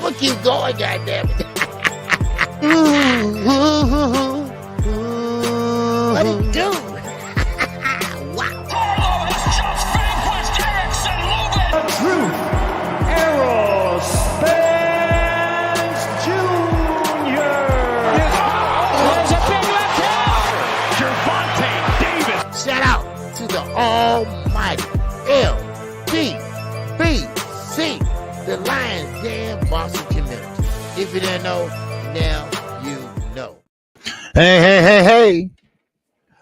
gonna keep going, goddammit. What it do? Wow. Charlo has just vanquished Erickson. Move it. The truth, Errol Spence Jr. There's a big left hand. Gervonta Davis. Shout out to the almighty LBBC, the Lions Den boxing community. If you didn't know, now you know. Hey.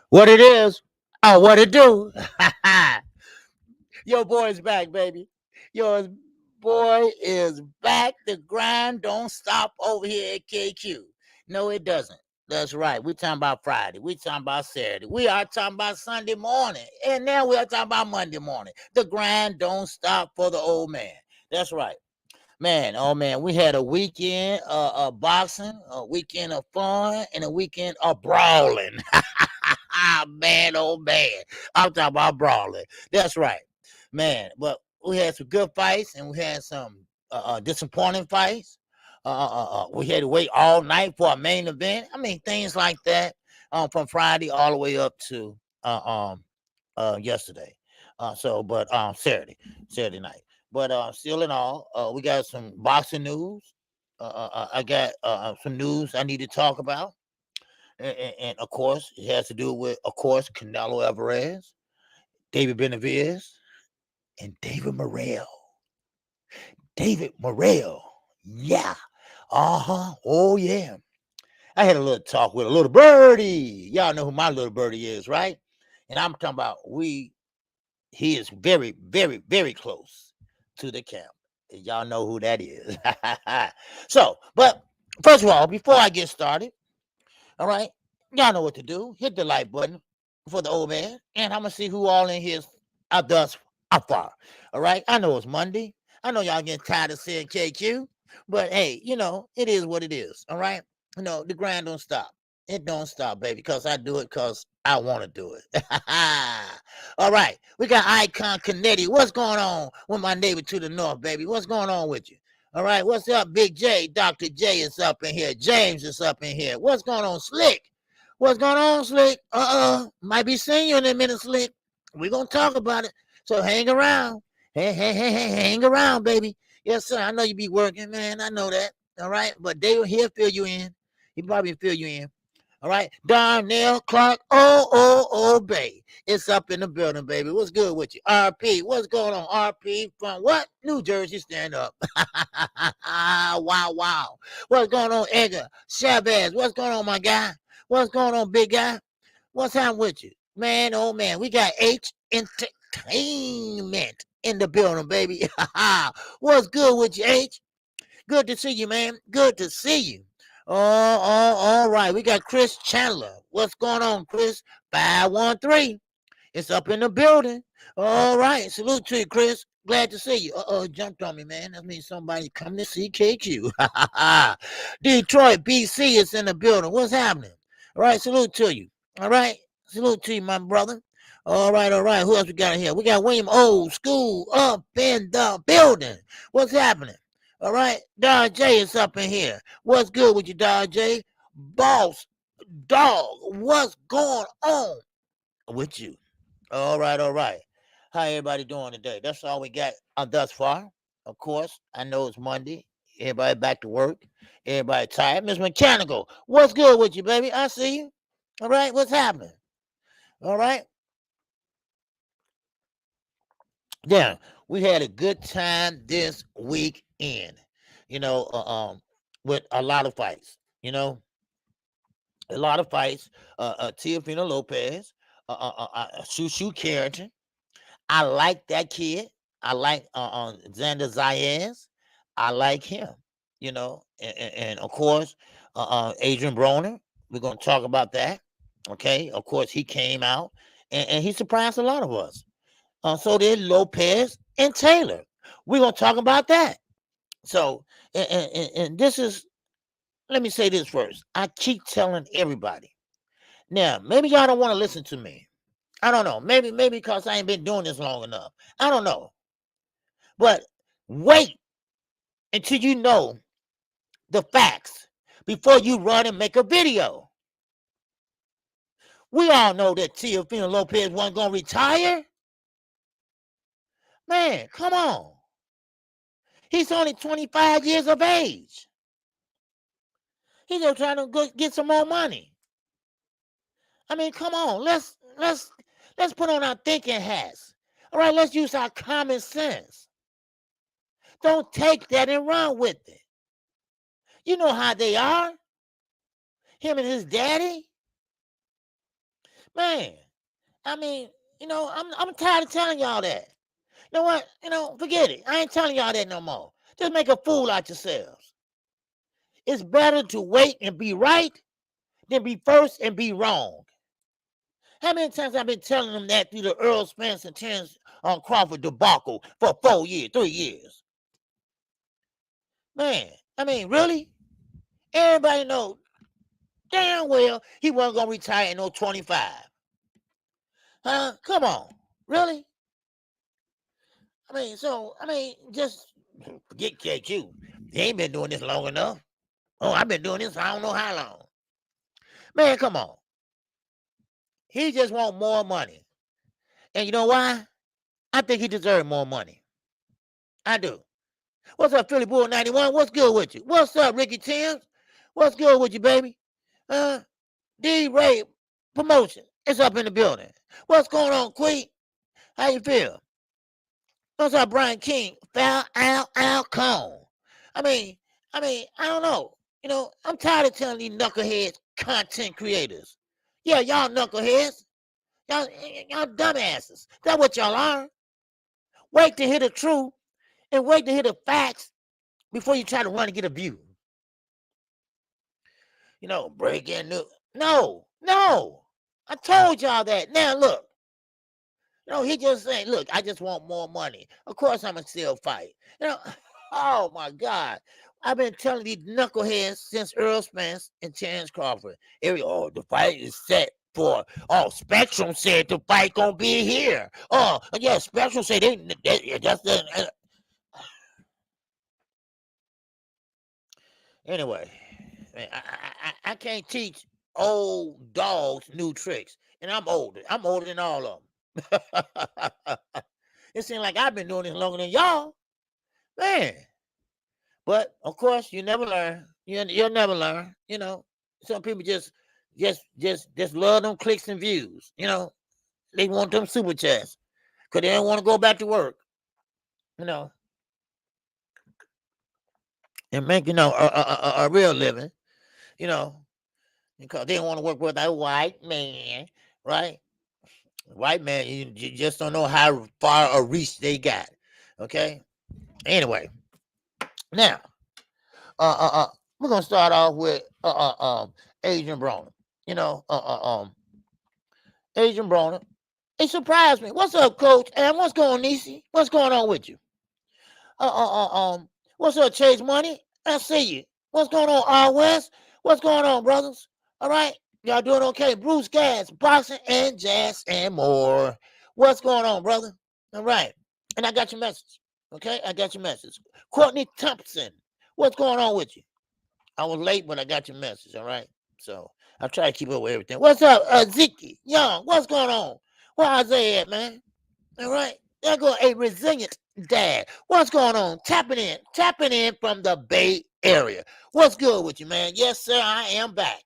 What it is? Oh, what it do? Your boy is back, baby. Your boy is back. The grind don't stop over here at KQ. No, it doesn't. That's right. We're talking about Friday. We're talking about Saturday. We are talking about Sunday morning. And now we are talking about Monday morning. The grind don't stop for the old man. That's right. Man, oh man, we had a weekend of boxing, a weekend of fun, and a weekend of brawling. Man, oh man. I'm talking about brawling. That's right. Man, but we had some good fights, and we had some disappointing fights. We had to wait all night for a main event. I mean, things like that from Friday all the way up to yesterday. Saturday night. But still in all, we got some boxing news. I got some news I need to talk about. And of course, it has to do with, of course, Canelo Alvarez, David Benavidez, and David Morrell. Yeah. Oh, yeah. I had a little talk with a little birdie. Y'all know who my little birdie is, right? And I'm talking about he is very, very, very close to the camp. Y'all know who that is. So, but first of all, before I get started, all right, y'all know what to do. Hit the like button for the old man, and I'm going to see who all in here are thus far. All right, I know it's Monday. I know y'all getting tired of seeing KQ, but hey, you know, it is what it is. All right, you know, the grind don't stop. It don't stop, baby, because I do it because I want to do it. All right, we got Icon Canetti. What's going on with my neighbor to the north, baby? What's going on with you? All right, what's up, Big J? Dr. J is up in here. James is up in here. What's going on, Slick? What's going on, Slick? Might be seeing you in a minute, Slick. We're going to talk about it, so hang around. Hey, hang around, baby. Yes, sir, I know you be working, man. I know that, all right? But he'll fill you in. He probably fill you in. All right, Darnell Clark, Bay. It's up in the building, baby. What's good with you? RP, what's going on? RP from what? New Jersey, stand up. Wow. What's going on, Edgar Chavez? What's going on, my guy? What's going on, big guy? What's happening with you? Man, oh man, we got H Entertainment in the building, baby. What's good with you, H? Good to see you, man. Good to see you. All right. We got Chris Chandler. What's going on, Chris? 513. It's up in the building. All right. Salute to you, Chris. Glad to see you. Jumped on me, man. That means somebody come to see KQ. Detroit, BC is in the building. What's happening? All right. Salute to you. All right. Salute to you, my brother. All right. Who else we got in here? We got William Old School up in the building. What's happening? All right, Dog J is up in here. What's good with you, Dog J? Boss Dog, what's going on with you? All right. How everybody doing today? That's all we got thus far. Of course, I know it's Monday. Everybody back to work. Everybody tired. Miss Mechanical, what's good with you, baby? I see you. All right, what's happening? All right. Yeah, we had a good time this weekend, you know, with a lot of fights, you know, a lot of fights. Teofimo Lopez, Shushu Carrington. I like that kid. I like Xander Zayas. I like him, you know, and of course, Adrian Broner. We're going to talk about that. Okay. Of course, he came out and he surprised a lot of us. So did Lopez and Taylor. We're going to talk about that. So, and this is, let me say this first. I keep telling everybody. Now, maybe y'all don't want to listen to me. I don't know. Maybe because I ain't been doing this long enough. I don't know. But wait until you know the facts before you run and make a video. We all know that Teofimo Lopez wasn't going to retire. Man, come on. He's only 25 years of age. He's just trying to get some more money. I mean, come on. Let's put on our thinking hats. All right, let's use our common sense. Don't take that and run with it. You know how they are. Him and his daddy. Man, I mean, I'm tired of telling y'all that. You know what? Forget it. I ain't telling y'all that no more. Just make a fool out yourselves. It's better to wait and be right than be first and be wrong. How many times I've been telling them that through the Earl Spence and Terrence Crawford debacle for 3 years? Man, I mean, really? Everybody knows damn well he wasn't going to retire in no 25. Huh? Come on. Really? Just forget KQ. He ain't been doing this long enough. Oh, I've been doing this I don't know how long. Man, come on. He just want more money. And you know why? I think he deserves more money. I do. What's up, Philly Bull 91? What's good with you? What's up, Ricky Timms? What's good with you, baby? D-Ray Promotion. It's up in the building. What's going on, Queen? How you feel? What's up, Brian King? Foul Al Cone. I don't know. I'm tired of telling these knuckleheads content creators. Yeah, y'all knuckleheads. Y'all dumbasses. That's what y'all are. Wait to hear the truth and wait to hear the facts before you try to run and get a view. Breaking news. No. I told y'all that. Now, look. He just saying, look, I just want more money. Of course, I'm going to still fight. Oh, my God. I've been telling these knuckleheads since Earl Spence and Terrence Crawford. The fight is set for, Spectrum said the fight going to be here. Oh, yeah, Spectrum said that's the... Anyway, I can't teach old dogs new tricks. And I'm older. I'm older than all of them. It seems like I've been doing this longer than y'all, man. But of course, you never learn. You'll never learn. Some people just love them clicks and views. They want them super chats because they don't want to go back to work. And make a real living. Because they don't want to work with a white man, right? White man, you just don't know how far a reach they got. Okay. Anyway, now, we're gonna start off with Adrian Broner. Adrian Broner. It surprised me. What's up, Coach? And what's going on, Nisi? What's going on with you? What's up, Chase Money? I see you. What's going on, R West? What's going on, brothers? All right. Y'all doing okay? Bruce Gas, boxing and jazz and more. What's going on, brother? All right. And I got your message. Okay? I got your message. Courtney Thompson, what's going on with you? I was late, but I got your message. All right. So I'll try to keep up with everything. What's up, Ziki Young? What's going on? Where Isaiah at, man? All right. There go a resilient dad. What's going on? Tapping in from the Bay Area. What's good with you, man? Yes, sir. I am back.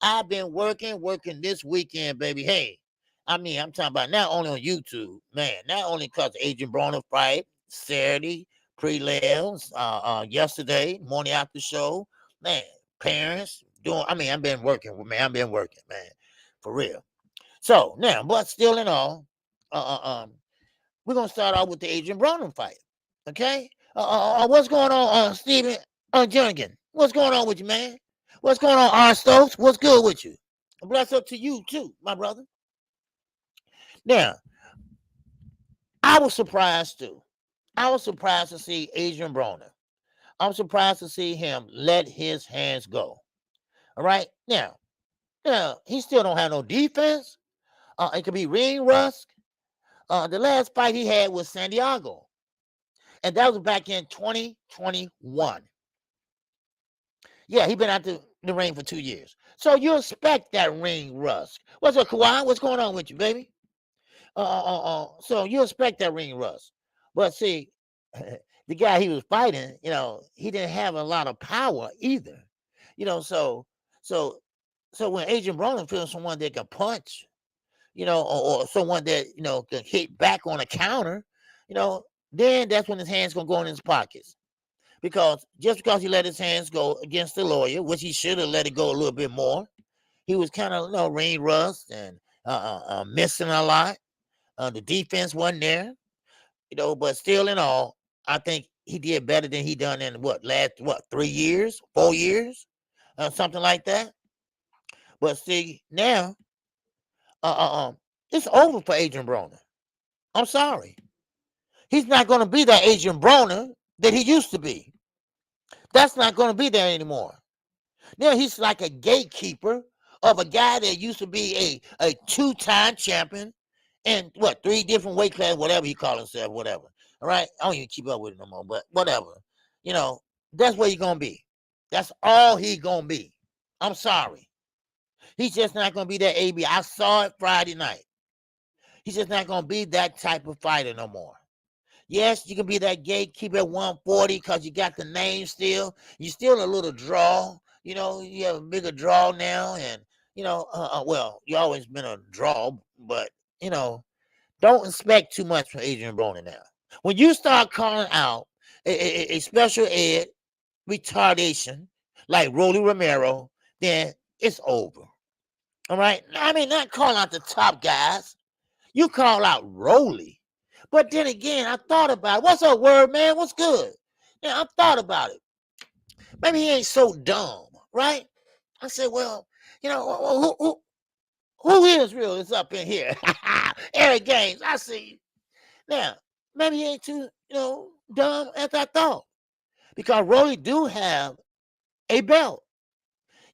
I've been working this weekend, baby. Hey, I'm talking about not only on YouTube, man, not only because Adrian Broner fight Saturday, prelims, yesterday, morning after show, man, parents I've been working, man. For real. So now, but still in all, we're gonna start off with the Adrian Broner fight. Okay? What's going on, Steven Jernigan? What's going on with you, man? What's going on, R. Stokes? What's good with you? Bless up to you, too, my brother. Now, I was surprised, too. I was surprised to see Adrian Broner. I'm surprised to see him let his hands go. All right? Now, he still don't have no defense. It could be ring rust. The last fight he had was Santiago. And that was back in 2021. Yeah, he been out the ring for 2 years. So you expect that ring rust. What's up, Kawhi? What's going on with you, baby? So you expect that ring rust. But see, the guy he was fighting, he didn't have a lot of power either. You know, so so so when Adrian Broner feels someone that can punch, or someone that can hit back on a counter, you know, then that's when his hands gonna go in his pockets. Because just because he let his hands go against the lawyer, which he should have let it go a little bit more, he was kind of ring rust and missing a lot. The defense wasn't there, but still in all, I think he did better than he done in last 3 years, 4 years, something like that. But see, now it's over for Adrian Broner. I'm sorry. He's not going to be that Adrian Broner that he used to be. That's not going to be there anymore. Now he's like a gatekeeper of a guy that used to be a 2-time champion and 3 different weight classes, whatever he called himself, whatever. All right. I don't even keep up with it no more, but whatever. That's where he's going to be. That's all he's going to be. I'm sorry. He's just not going to be that AB. I saw it Friday night. He's just not going to be that type of fighter no more. Yes, you can be that gatekeeper at 140 because you got the name still. You're still a little draw. You have a bigger draw now. And, you always been a draw. But, don't expect too much from Adrian Broner now. When you start calling out a special ed retardation like Rolly Romero, then it's over. All right? I mean, not calling out the top guys. You call out Rolly. But then again, I thought about it. What's up, word, man? What's good? Yeah, I thought about it. Maybe he ain't so dumb, right? I said, well, who is real is up in here? Eric Gaines, I see. Now, maybe he ain't too, dumb as I thought. Because Rolly do have a belt.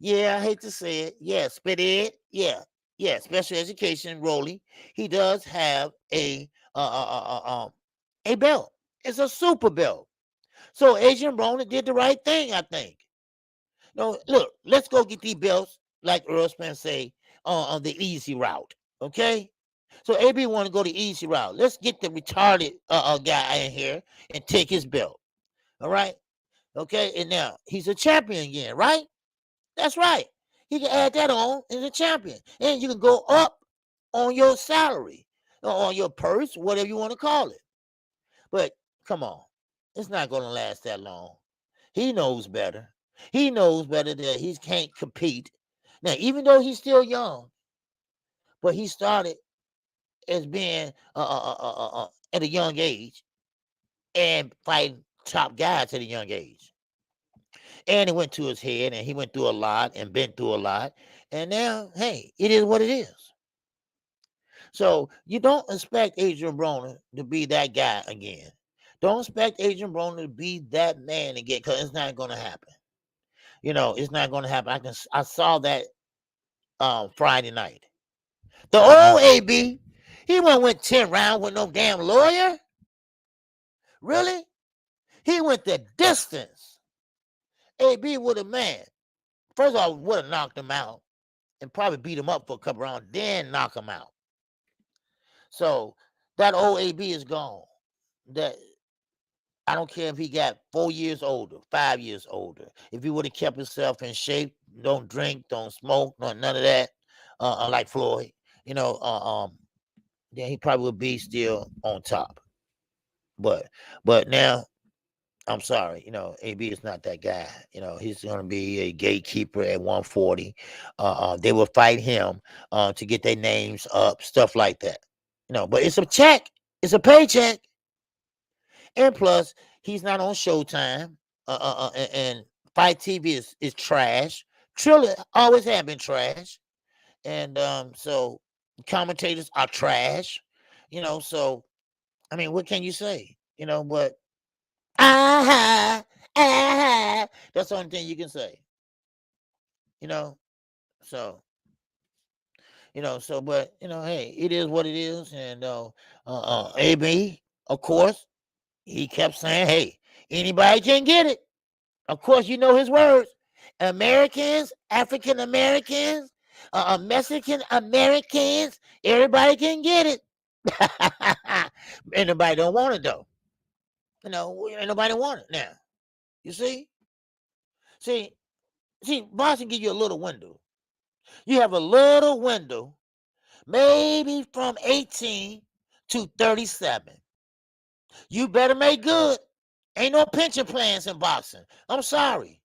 Yeah, I hate to say it. Yeah, spit it. Yeah, special education, Rolly. He does have a belt. It's a super belt. So Adrian Broner did the right thing, I think. Look, let's go get these belts, like Earl Spence say, on the easy route. Okay? So AB want to go the easy route. Let's get the retarded guy in here and take his belt. All right? Okay, and now he's a champion again, right? That's right. He can add that on as a champion. And you can go up on your salary, or on your purse, whatever you want to call it. But come on, it's not going to last that long. He knows better. He knows better that he can't compete. Now, even though he's still young, but he started as being at a young age and fighting top guys at a young age. And it went to his head, and he went through a lot and been through a lot. And now, hey, it is what it is. So you don't expect Adrian Broner to be that guy again. Don't expect Adrian Broner to be that man again, because it's not going to happen. It's not going to happen. I saw that Friday night. The old AB, he went 10 rounds with no damn lawyer. Really? He went the distance. AB would have, man, first of all, would have knocked him out and probably beat him up for a couple rounds, then knock him out. So that old AB is gone. That I don't care if he got 4 years older, 5 years older. If he would have kept himself in shape, don't drink, don't smoke, none of that, like Floyd, then he probably would be still on top. But now, I'm sorry, AB is not that guy. He's going to be a gatekeeper at 140. They will fight him to get their names up, stuff like that. But it's a check. It's a paycheck. And plus, he's not on Showtime. And Fight TV is trash. Triller always have been trash. And so commentators are trash. So, I mean, what can you say? But that's the only thing you can say. So but hey, it is what it is. And AB, of course, he kept saying, hey, anybody can get it. Of course, his words. Americans, African Americans, Mexican Americans, everybody can get it. Ain't nobody don't want it though. Ain't nobody want it now. You see, see, boxing give you a little window. You have a little window, maybe from 18 to 37. You better make good. Ain't no pension plans in boxing. I'm sorry.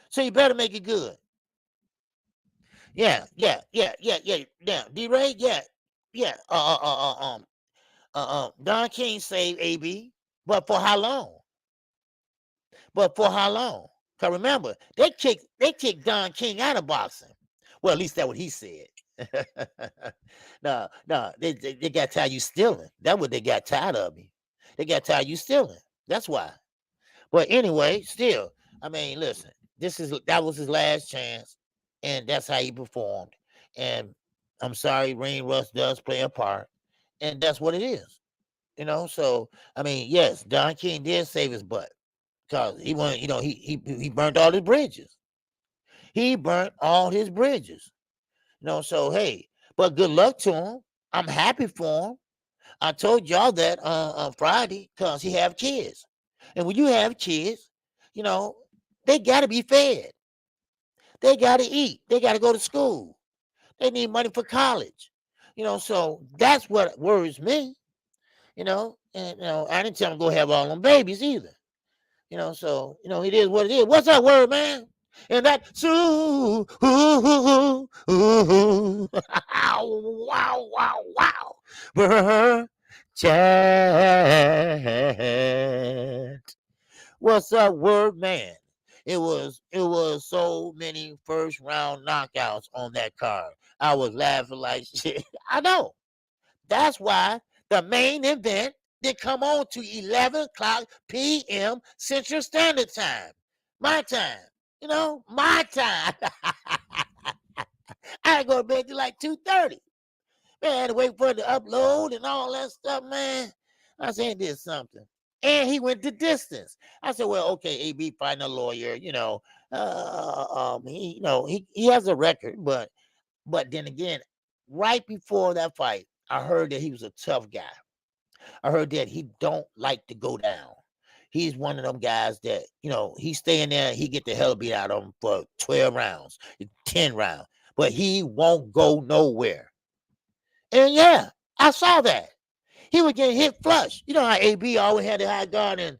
So you better make it good. Yeah. D-Ray, yeah. Don King saved AB, but for how long? Cause remember, they kicked Don King out of boxing. Well, at least that's what he said. No, they got tired of you stealing. That's what they got tired of me. They got tired of you stealing. That's why. But anyway, still, I mean, listen, that was his last chance, and that's how he performed. And I'm sorry, ring rust does play a part, and that's what it is. So I mean, yes, Don King did save his butt because he went, he burnt all his bridges. He burnt all his bridges. So hey, but good luck to him. I'm happy for him. I told y'all that on Friday because he have kids. And when you have kids, they got to be fed. They got to eat. They got to go to school. They need money for college. So that's what worries me. And I didn't tell him to go have all them babies either. So it is what it is. What's that word, man? And that wow. Chat. What's up, word, man? It was so many first round knockouts on that card. I was laughing like shit. I know. That's why the main event did come on to 11 o'clock p.m. Central Standard Time. My time. My time. I go to bed till like 2:30. Man, I had to wait for it to upload and all that stuff, man. I said, did something. And he went the distance. I said, well, okay, AB find a lawyer, he has a record, but then again, right before that fight, I heard that he was a tough guy. I heard that he don't like to go down. He's one of them guys that, he stay in there, he get the hell beat out of him for 12 rounds, 10 rounds, but he won't go nowhere. And yeah, I saw that. He was getting hit flush. You know how AB always had the high guard and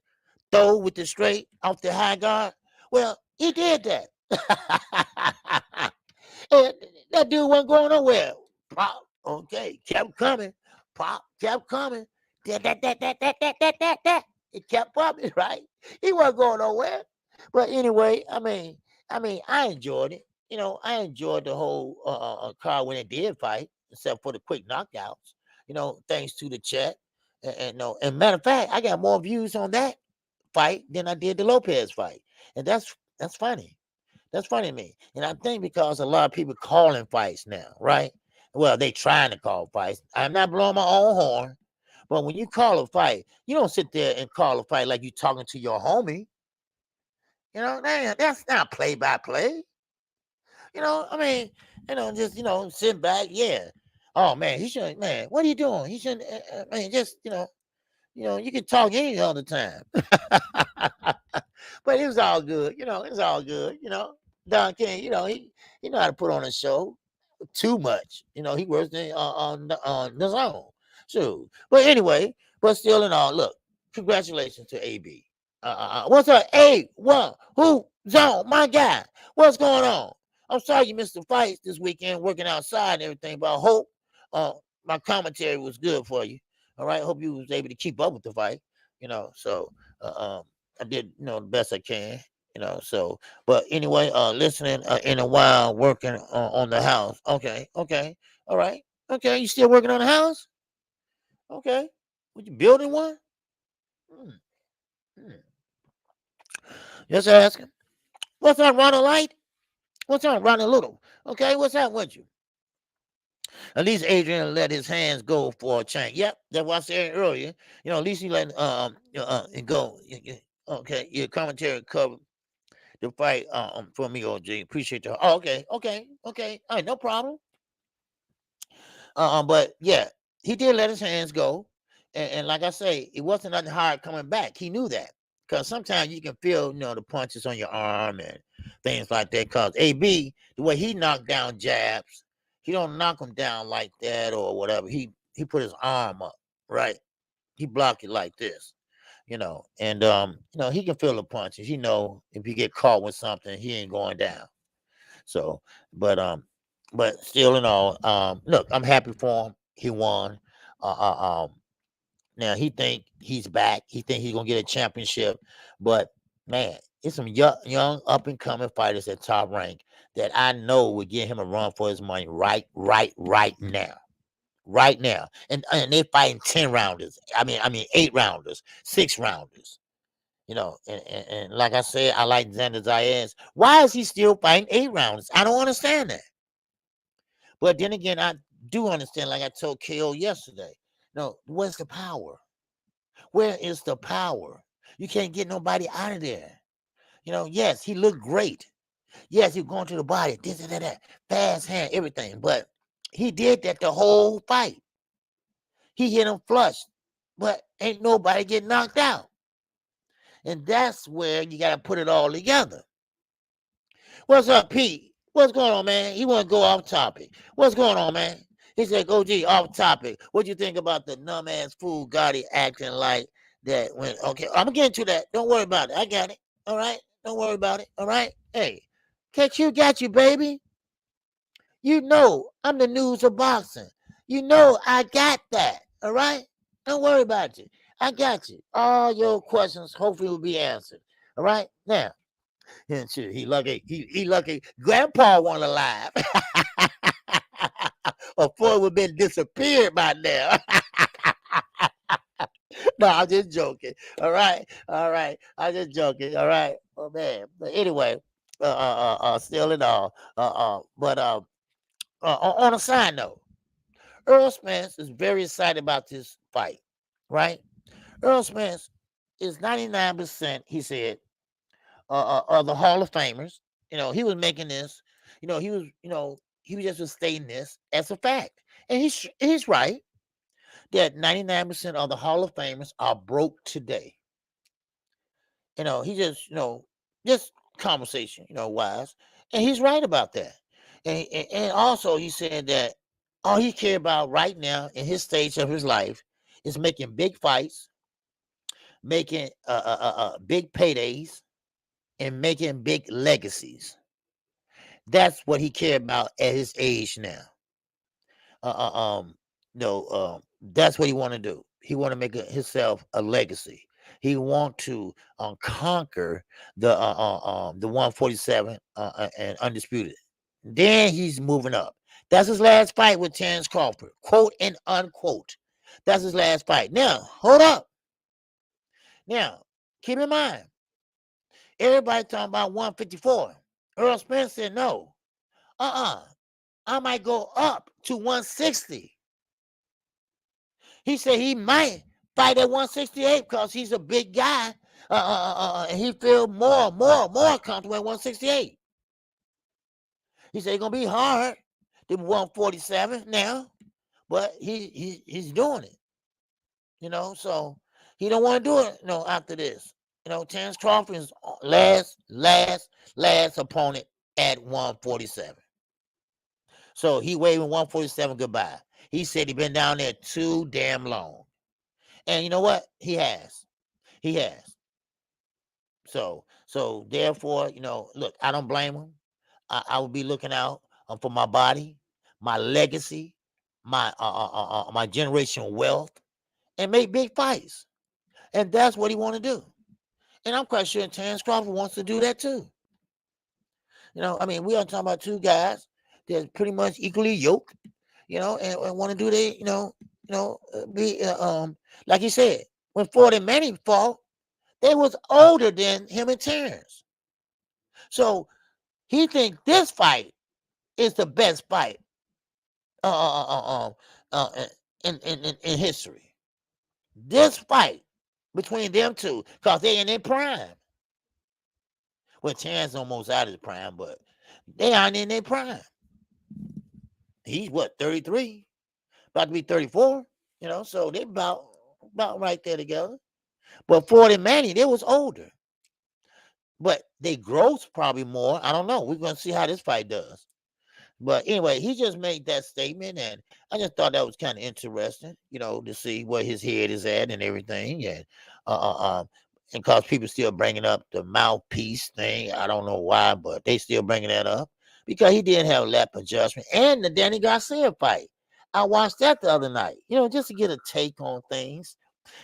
throw with the straight off the high guard? Well, he did that. And that dude wasn't going nowhere. Pop, okay, kept coming. Pop, kept coming. That. It kept popping, right? He wasn't going nowhere. But anyway, I mean, I enjoyed it. I enjoyed the whole card when it did fight, except for the quick knockouts. Thanks to the chat. And matter of fact, I got more views on that fight than I did the Lopez fight. And that's funny. That's funny to me. And I think because a lot of people calling fights now, right? Well, they trying to call fights. I'm not blowing my own horn. But when you call a fight, you don't sit there and call a fight like you talking to your homie. That's not play-by-play. Just, sit back, yeah. Oh, man, he shouldn't, man, what are you doing? He shouldn't, just, you can talk any other time. But it was all good, it's all good, Don King, he know how to put on a show too much. He works on the zone. So, but anyway, but still in all, look, congratulations to AB. What's up? A1, who zone, my guy? What's going on? I'm sorry you missed the fights this weekend, working outside and everything, but I hope my commentary was good for you. All right, hope you was able to keep up with the fight. So I did, the best I can. So, but anyway, listening in a while, working on the house. Okay, all right, okay. You still working on the house? Okay, what you building one? Just asking. What's up, Ronald Light? What's up, Ronald Little? Okay, what's up with you? At least Adrian let his hands go for a change. Yep, that's what I said earlier. At least he let it go. Okay, your commentary covered the fight for me, OG. Appreciate the. Oh, okay. All right, no problem. But yeah, he did let his hands go, and like I say, it wasn't nothing hard coming back. He knew that because sometimes you can feel, the punches on your arm and things like that. Because AB, the way he knocked down jabs, he don't knock them down like that or whatever. He put his arm up, right? He blocked it like this, and he can feel the punches. If he get caught with something, he ain't going down. So, but still in all, look, I'm happy for him. He won. Uh, uh, um, Now he think he's back. He think he's gonna get a championship, but man, it's some young up and coming fighters at top rank that I know would give him a run for his money right now. Right now, and they fighting 10 rounders. I mean 8 rounders, 6 rounders. And like I said, I like Xander Zayas. Why is he still fighting 8 rounders? I don't understand that. But then again, I do understand, like I told KO yesterday. No, where's the power? Where is the power? You can't get nobody out of there. Yes, he looked great. Yes, he going to the body, this and that, fast hand, everything. But he did that the whole fight. He hit him flush, but ain't nobody get knocked out. And that's where you got to put it all together. What's up, Pete? What's going on, man? He want to go off topic. What's going on, man? He said, OG, off topic. What you think about the numb-ass fool Gotti acting like that when, okay, I'm going to get into that. Don't worry about it. I got it. All right? Don't worry about it. All right? Hey, KQ got you, baby. I'm the news of boxing. I got that. All right? Don't worry about it. I got you. All your questions hopefully will be answered. All right? Now, and shit, he lucky. He lucky. Grandpa wasn't alive. Or Floyd would have been disappeared by now. No, I'm just joking. All right. I'm just joking. All right. Oh man. But anyway, still in all. But on a side note, Earl Spence is very excited about this fight. Right? Earl Spence is 99%, he said, of the Hall of Famers. He was making this. He was just stating this as a fact, and he's right that 99% of the Hall of Famers are broke today. He just conversation, wise, and he's right about that. And also he said that all he cared about right now in his stage of his life is making big fights, making big paydays, and making big legacies. That's what he cared about at his age now. That's what he want to do. He want to make himself a legacy. He want to conquer the 147 and undisputed. Then he's moving up. That's his last fight with Terrence Crawford, quote and unquote. That's his last fight. Now, hold up. Now, keep in mind, everybody talking about 154. Earl Spence said no. I might go up to 160. He said he might fight at 168 because he's a big guy, and he feel more comfortable at 168. He said it's gonna be hard to 147 now, but he's doing it. So he don't want to do it. After this, Terrence Crawford is last opponent at 147. So he waving 147 goodbye. He said he been down there too damn long. And you know what? He has. So therefore, look, I don't blame him. I will be looking out for my body, my legacy, my generational wealth, and make big fights. And that's what he want to do. And I'm quite sure Terrence Crawford wants to do that too. We are talking about two guys that's pretty much equally yoked, and want to do be like you said, when Ford and Manny fought, they was older than him and Terrence. So he think this fight is the best fight in history. This fight between them two, because they in their prime. Well, Chance almost out of his prime, but they aren't in their prime. He's what, 33? About to be 34, so they about right there together. But 40 Manny, they was older. But they growth probably more. I don't know. We're gonna see how this fight does. But anyway, he just made that statement, and I just thought that was kind of interesting, to see where his head is at and everything. And and because people still bringing up the mouthpiece thing, I don't know why, but they still bringing that up because he did have lap adjustment and the Danny Garcia fight. I watched that the other night, just to get a take on things,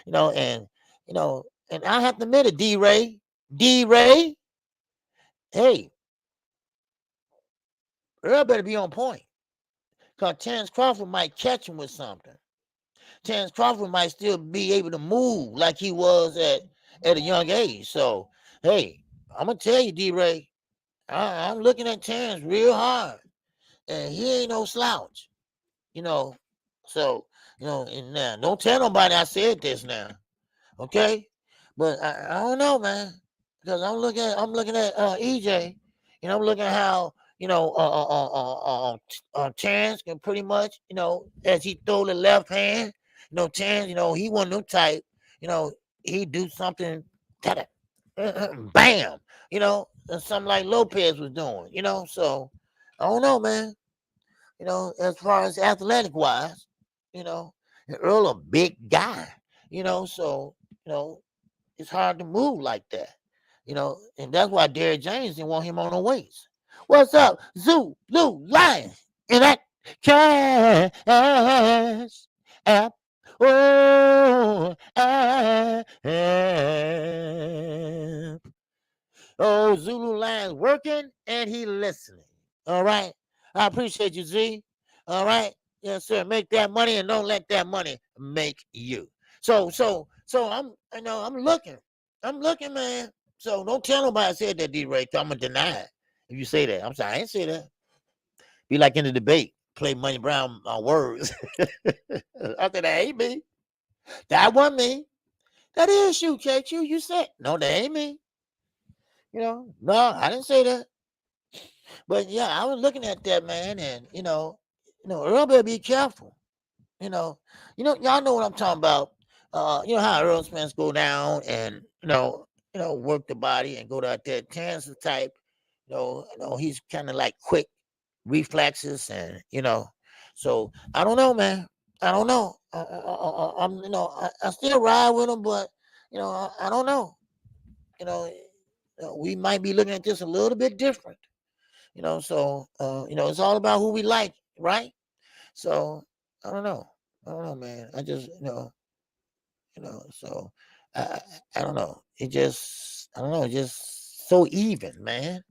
and I have to admit it, D-Ray, hey, Earl better be on point. Because Terrence Crawford might catch him with something. Terrence Crawford might still be able to move like he was at a young age. So, hey, I'm going to tell you, D-Ray, I'm looking at Terrence real hard. And he ain't no slouch. So, and now, don't tell nobody I said this now. Okay? But I don't know, man. Because I'm looking at EJ. I'm looking at how Terrence can pretty much, as he throw the left hand, Terrence, he wasn't no type, he do something, bam, something like Lopez was doing, so I don't know, man, as far as athletic wise, Earl a big guy, so, it's hard to move like that. And that's why Derek James didn't want him on the weights. What's up, Zulu Lion? And that cash app. Oh, oh, Zulu Lion's working and he listening. All right. I appreciate you, Z. All right. Yes, sir. Make that money and don't let that money make you. So I'm looking. I'm looking, man. So don't tell nobody I said that, D-Ray. I'm going to deny it. If you say that, I'm sorry, I didn't say that. Be like in the debate, play Money Brown on words. I said, that ain't me. That wasn't me. That is you, KQ. You said, no, that ain't me. No, I didn't say that. But yeah, I was looking at that, man, and Earl better be careful. Y'all know what I'm talking about. How Earl Spence go down and work the body and go to that Terrence type. He's kind of like quick reflexes, and so I don't know, man. I don't know. I'm I still ride with him, but I don't know. We might be looking at this a little bit different. So it's all about who we like, right? So I don't know, man. I just so I don't know. I don't know, just so even, man.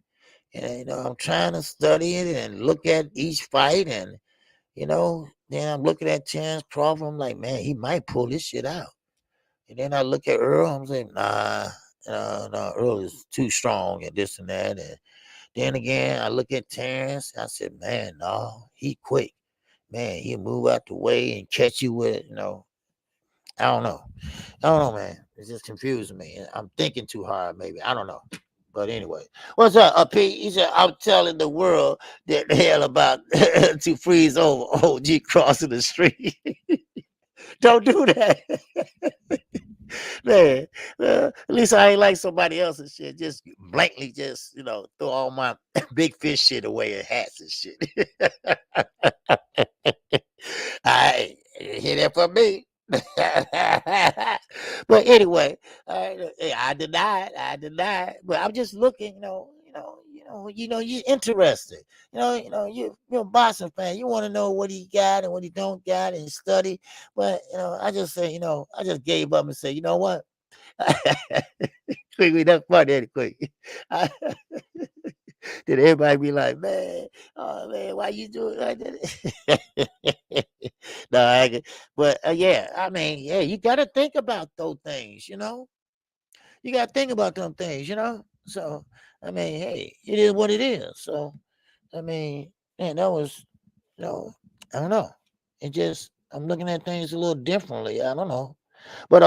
And I'm trying to study it and look at each fight, and then I'm looking at Terrence Crawford. I'm like, man, he might pull this shit out. And then I look at Earl. I'm saying, nah, no, Earl is too strong and this and that. And then again, I look at Terrence. I said, man, no, he quick. Man, he'll move out the way and catch you with it. I don't know, man. It's just confusing me. I'm thinking too hard, maybe. I don't know. But anyway, what's up, Pete? He said, I'm telling the world that the hell about to freeze over OG crossing the street. Don't do that. Man, at least I ain't like somebody else's shit. Just blankly just, throw all my big fish shit away and hats and shit. I hear that from me. But anyway, I deny it. But I'm just looking, you're interested. You're a boxing fan. You want to know what he got and what he don't got and study. But I just say, I just gave up and said, you know what? Quickly, that's funny, quick. Did everybody be like, man, oh man, why you doing like that? No, but yeah, I mean, yeah, you got to think about those things, You got to think about them things, So, I mean, hey, it is what it is. So, I mean, man, that was, I don't know. I'm looking at things a little differently. I don't know. But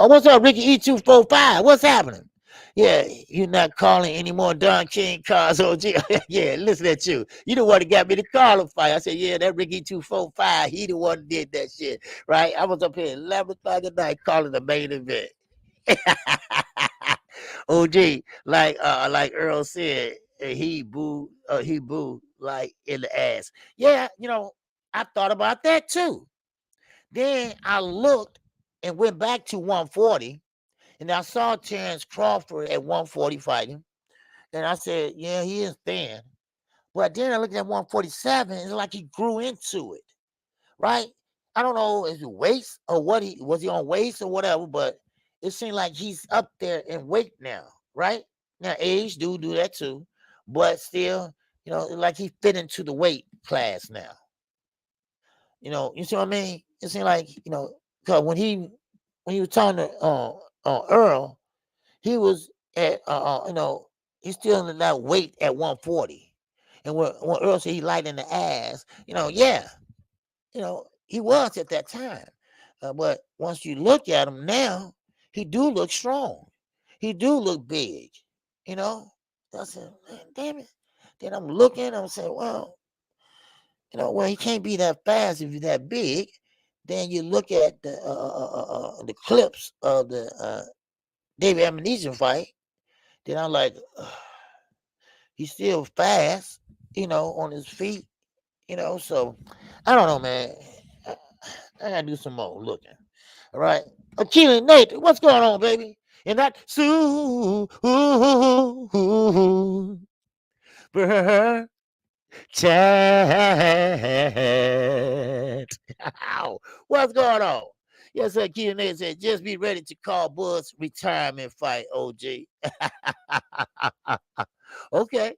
what's up, Ricky E245? What's happening? Yeah, you're not calling any more Don King cars, OG. Yeah, listen at you. You the one that got me to call a fight. I said, yeah, that Ricky 245, he the one that did that shit, right? I was up here at 11 o'clock at night calling the main event. OG, like Earl said, he booed like in the ass. Yeah, I thought about that too. Then I looked and went back to 140, and I saw Terrence Crawford at 140 fighting. And I said, yeah, he is thin. But then I looked at 147, it's like he grew into it, right? I don't know if it weights or what he was on weights or whatever, but it seemed like he's up there in weight now, right? Now age do that too, but still, like he fit into the weight class now. You see what I mean? It seemed like, because when he was talking to Earl, he was at he's still in that weight at 140. And when Earl said he light in the ass, yeah, he was at that time. But once you look at him now, he do look strong. He do look big. I said, man, damn it. Then I'm looking, I'm saying, well, well, he can't be that fast if he's that big. Then you look at the clips of the David Ammunition fight. Then I'm like, he's still fast, on his feet, So I don't know, man. I gotta do some more looking. All right, Keelan Nathan, what's going on, baby? And that chat. What's going on? Yes, sir. Keelan Nathan said, just be ready to call Bud's retirement fight, OG. Okay.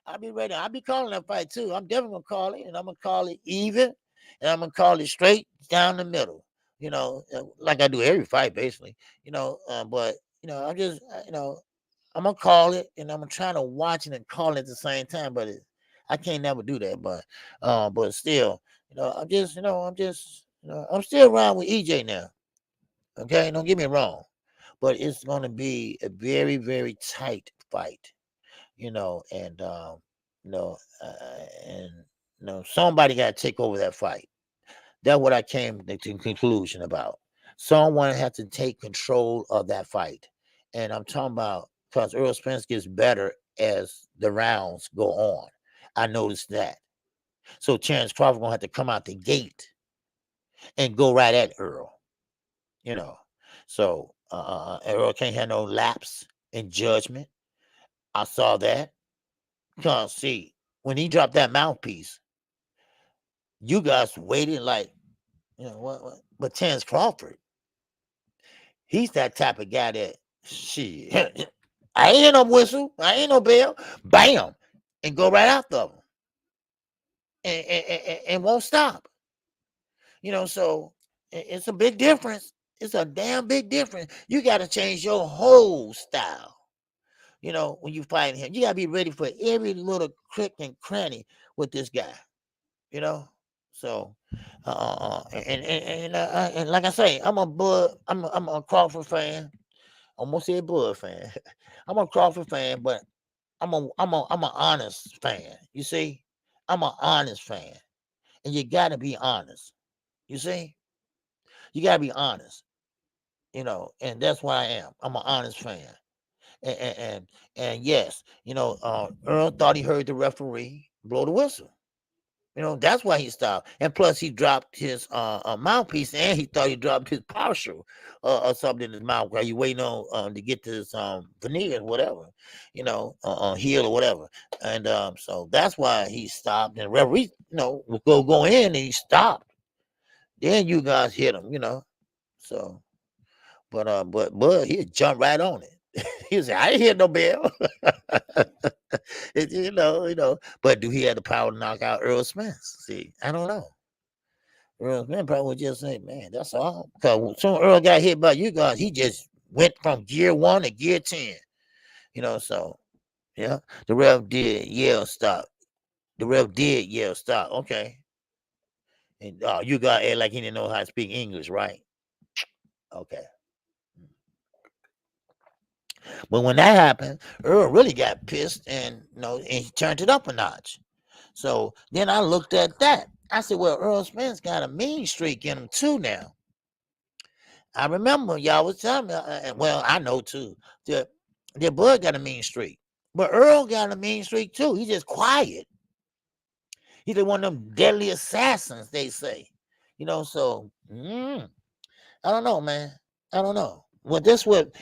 I'll be ready. I'll be calling that fight too. I'm definitely gonna call it, and I'm gonna call it even, and I'm gonna call it straight down the middle. Like I do every fight, basically. But I'm just, I'm gonna call it, and I'm trying to watch it and call it at the same time. But I can't never do that. But still, I'm still around with EJ now. Okay, don't get me wrong, but it's gonna be a very, very tight fight. And you know, and somebody got to take over that fight. That's what I came to conclusion about. Someone has to take control of that fight, and I'm talking about because Earl Spence gets better as the rounds go on. I noticed that. So Terrence Crawford gonna have to come out the gate and go right at Earl. So Earl can't have no lapse in judgment. I saw that. Because see, when he dropped that mouthpiece, you guys waited like, what? But Terrence Crawford, he's that type of guy that, shit, I ain't hear no whistle, I ain't no bell, bam, and go right after him, and won't stop. So it's a big difference. It's a damn big difference. You got to change your whole style. When you fight him, you got to be ready for every little crick and cranny with this guy. So and like I say, I'm a Crawford fan. Almost a Bud fan. I'm a Crawford fan, but I'm an honest fan. You see, I'm an honest fan, and you got to be honest. You see, you got to be honest. And that's what I am. I'm an honest fan. And yes, Earl thought he heard the referee blow the whistle. That's why he stopped. And plus, he dropped his mouthpiece, and he thought he dropped his partial or something in his mouth while you waiting on to get this veneer or whatever, heel or whatever. And so that's why he stopped. And referee, would go in, and he stopped. Then you guys hit him, So, but he jumped right on it. He said, "I ain't hear no bell." But do he have the power to knock out Earl Spence? See, I don't know. Earl Spence probably would just say, "Man, that's all." Because soon Earl got hit by you guys, he just went from gear 1 to gear 10. So yeah, the ref did yell stop. The ref did yell stop. Okay, and you got act like he didn't know how to speak English, right? Okay. But when that happened, Earl really got pissed and and he turned it up a notch. So then I looked at that. I said, well, Earl Spence got a mean streak in him too now. I remember y'all was telling me, well, I know too, that Bud got a mean streak. But Earl got a mean streak too. He's just quiet. He's one of them deadly assassins, they say. So I don't know, man. I don't know. Well, this what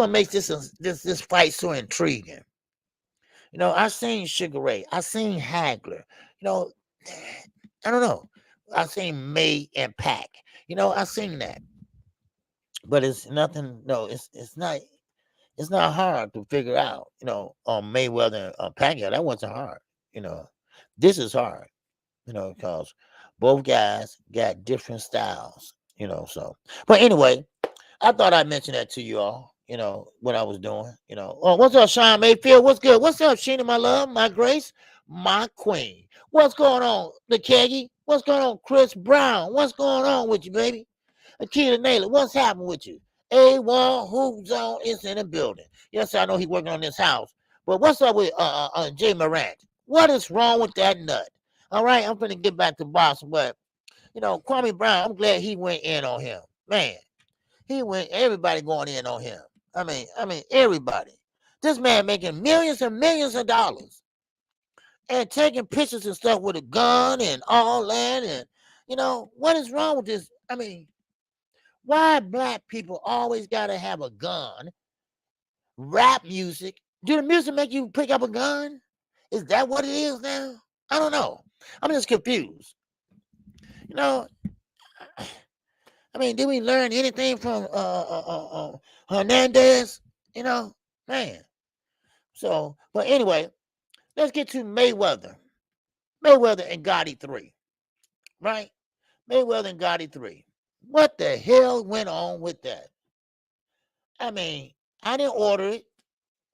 makes this fight so intriguing. I seen Sugar Ray. I seen Hagler. I don't know. I seen May and Pac. I seen that. But it's nothing. No, it's not hard to figure out. On Mayweather and Pacquiao, that wasn't hard. This is hard. Because both guys got different styles. So. But anyway, I thought I'd mention that to you all. What I was doing. Oh, what's up, Sean Mayfield? What's good? What's up, Sheena, my love, my grace, my queen? What's going on, the Keggy? What's going on, Chris Brown? What's going on with you, baby? Akita Naylor, what's happening with you? A1 Hoop Zone is in the building. Yes, I know he's working on this house. But what's up with Jay Morant? What is wrong with that nut? All right, I'm finna get back to Boston, but Kwame Brown, I'm glad he went in on him. Man, everybody going in on him. I mean, everybody. This man making millions and millions of dollars and taking pictures and stuff with a gun and all that. And, what is wrong with this? I mean, why black people always got to have a gun? Rap music. Do the music make you pick up a gun? Is that what it is now? I don't know. I'm just confused. I mean, did we learn anything from Hernandez? Man. So, but anyway, let's get to Mayweather. Mayweather and Gotti 3. Right? Mayweather and Gotti 3. What the hell went on with that? I mean, I didn't order it.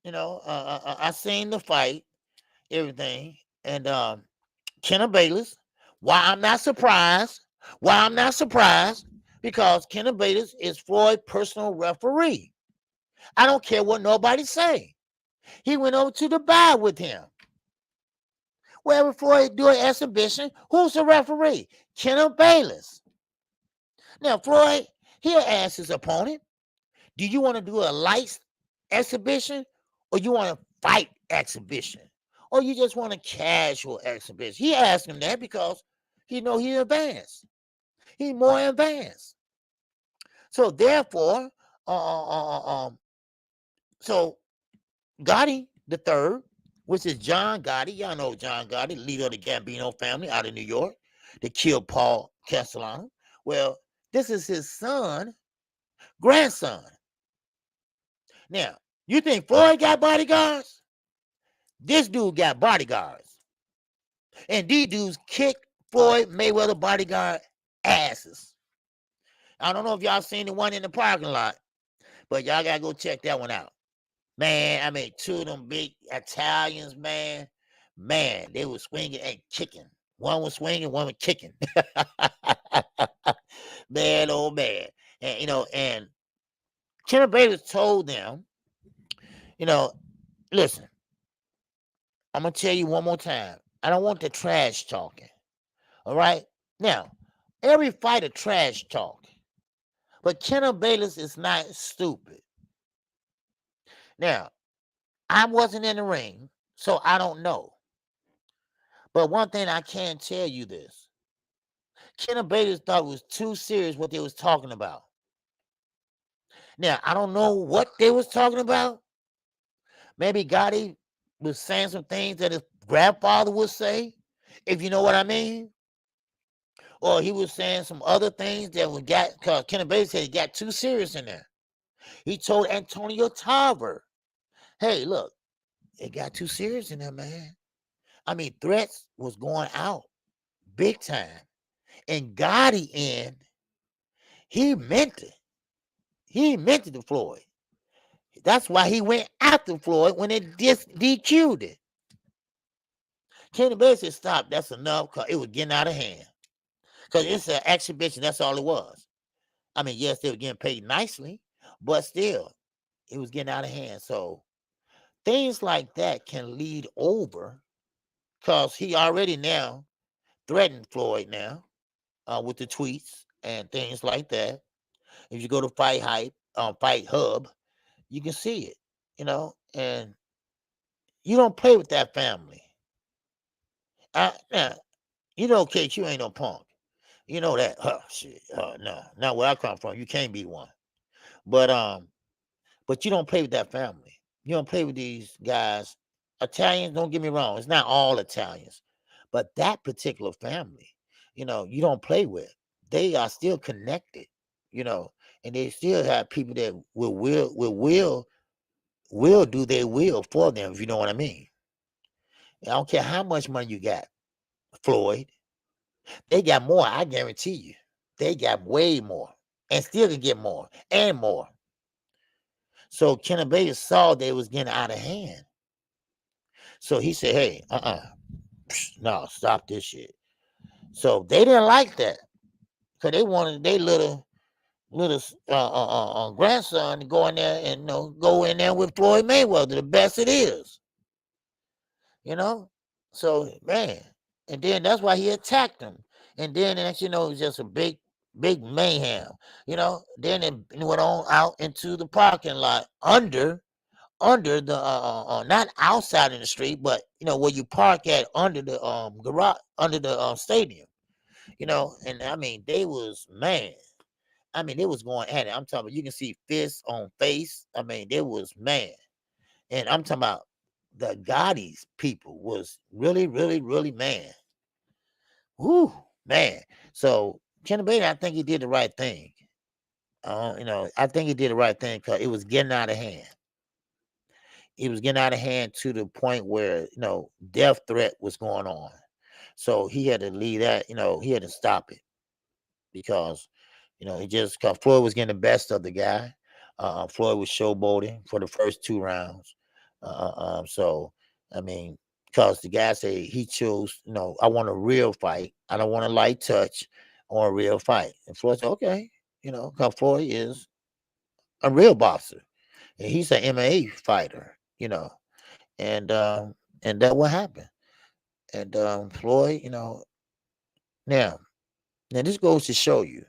I seen the fight, everything. And Kenna Bayless. Why I'm not surprised? Because Kenna Bayless is Floyd's personal referee. I don't care what nobody say. He went over to Dubai with him. Wherever Floyd do an exhibition, who's the referee? Kenna Bayless. Now, Floyd, he'll ask his opponent, do you want to do a light exhibition or you want a fight exhibition? Or you just want a casual exhibition? He asked him that because he know he's advanced. He's more advanced. So therefore, so Gotti the third, which is John Gotti. Y'all know John Gotti, leader of the Gambino family out of New York, that killed Paul Castellano. Well, this is his grandson. Now, you think Floyd got bodyguards? This dude got bodyguards. And these dudes kicked Floyd Mayweather bodyguard asses. I don't know if y'all seen the one in the parking lot, but y'all got to go check that one out. Man, I mean, two of them big Italians, man, they were swinging and kicking. One was swinging, one was kicking. Man, oh man. And, and Kenna Bayless told them, listen, I'm going to tell you one more time. I don't want the trash talking. All right? Now, every fighter trash talk. But Kenna Bayless is not stupid. Now, I wasn't in the ring, so I don't know. But one thing I can tell you this. Kenna Bayless thought it was too serious what they was talking about. Now, I don't know what they was talking about. Maybe Gotti was saying some things that his grandfather would say, if you know what I mean. Or he was saying some other things that would get, because Kenna Bayless said he got too serious in there. He told Antonio Tarver, hey, look, it got too serious in there, man. I mean, threats was going out big time. And Gotti he meant it. He meant it to Floyd. That's why he went after Floyd when it DQ'd it. Kenny Bayless said, stop, that's enough, because it was getting out of hand. Because it's an exhibition, that's all it was. I mean, yes, they were getting paid nicely, but still, it was getting out of hand. So Things like that can lead over because he already now threatened Floyd now with the tweets and things like that. If you go to Fight Hub, you can see it, and you don't play with that family. Now, KQ ain't no punk. You know that. Shit. No, not where I come from. You can't be one. But you don't play with that family. You don't play with these guys. Italians, don't get me wrong. It's not all Italians, but that particular family, you don't play with. They are still connected, and they still have people that will do their will for them, if you know what I mean. I don't care how much money you got, Floyd. They got more, I guarantee you. They got way more and still can get more and more. So Benavidez saw they was getting out of hand. So he said, hey, no, stop this shit. So they didn't like that because they wanted their little grandson to go in there and go in there with Floyd Mayweather, the best it is. So man, and then that's why he attacked him. And then next it was just a big mayhem. Then it went on out into the parking lot under the not outside in the street, but where you park at under the garage, under the stadium. And I mean they was they was going at it. I'm talking about you can see fists on face. I mean, they was man. And I'm talking about the Gotti's people was really, really, really man. Whoo, man. So Benavidez, I think he did the right thing. I think he did the right thing because it was getting out of hand. It was getting out of hand to the point where, death threat was going on. So he had to leave that, he had to stop it because, because Floyd was getting the best of the guy. Floyd was showboating for the first 2 rounds. So, I mean, because the guy said he chose, I want a real fight. I don't want a light touch. I want a real fight. And Floyd said, okay, because Floyd is a real boxer. And he's an MMA fighter, and that what happened. And Floyd, now this goes to show you,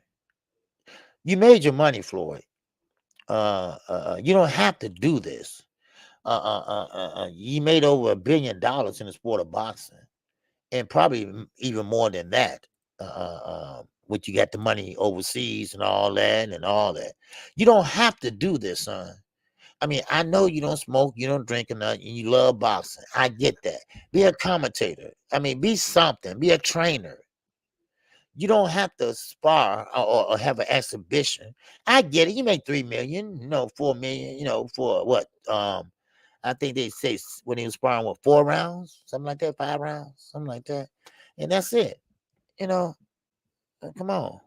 you made your money, Floyd. You don't have to do this. You made over $1 billion in the sport of boxing, and probably even more than that. Which you got the money overseas and all that. You don't have to do this, son. I mean, I know you don't smoke, you don't drink or nothing, and you love boxing. I get that. Be a commentator. I mean, be something. Be a trainer. You don't have to spar or have an exhibition. I get it. You make $3 million, $4 million, for what? I think they say when he was sparring, 4 rounds, something like that, 5 rounds, something like that, and that's it. Come on,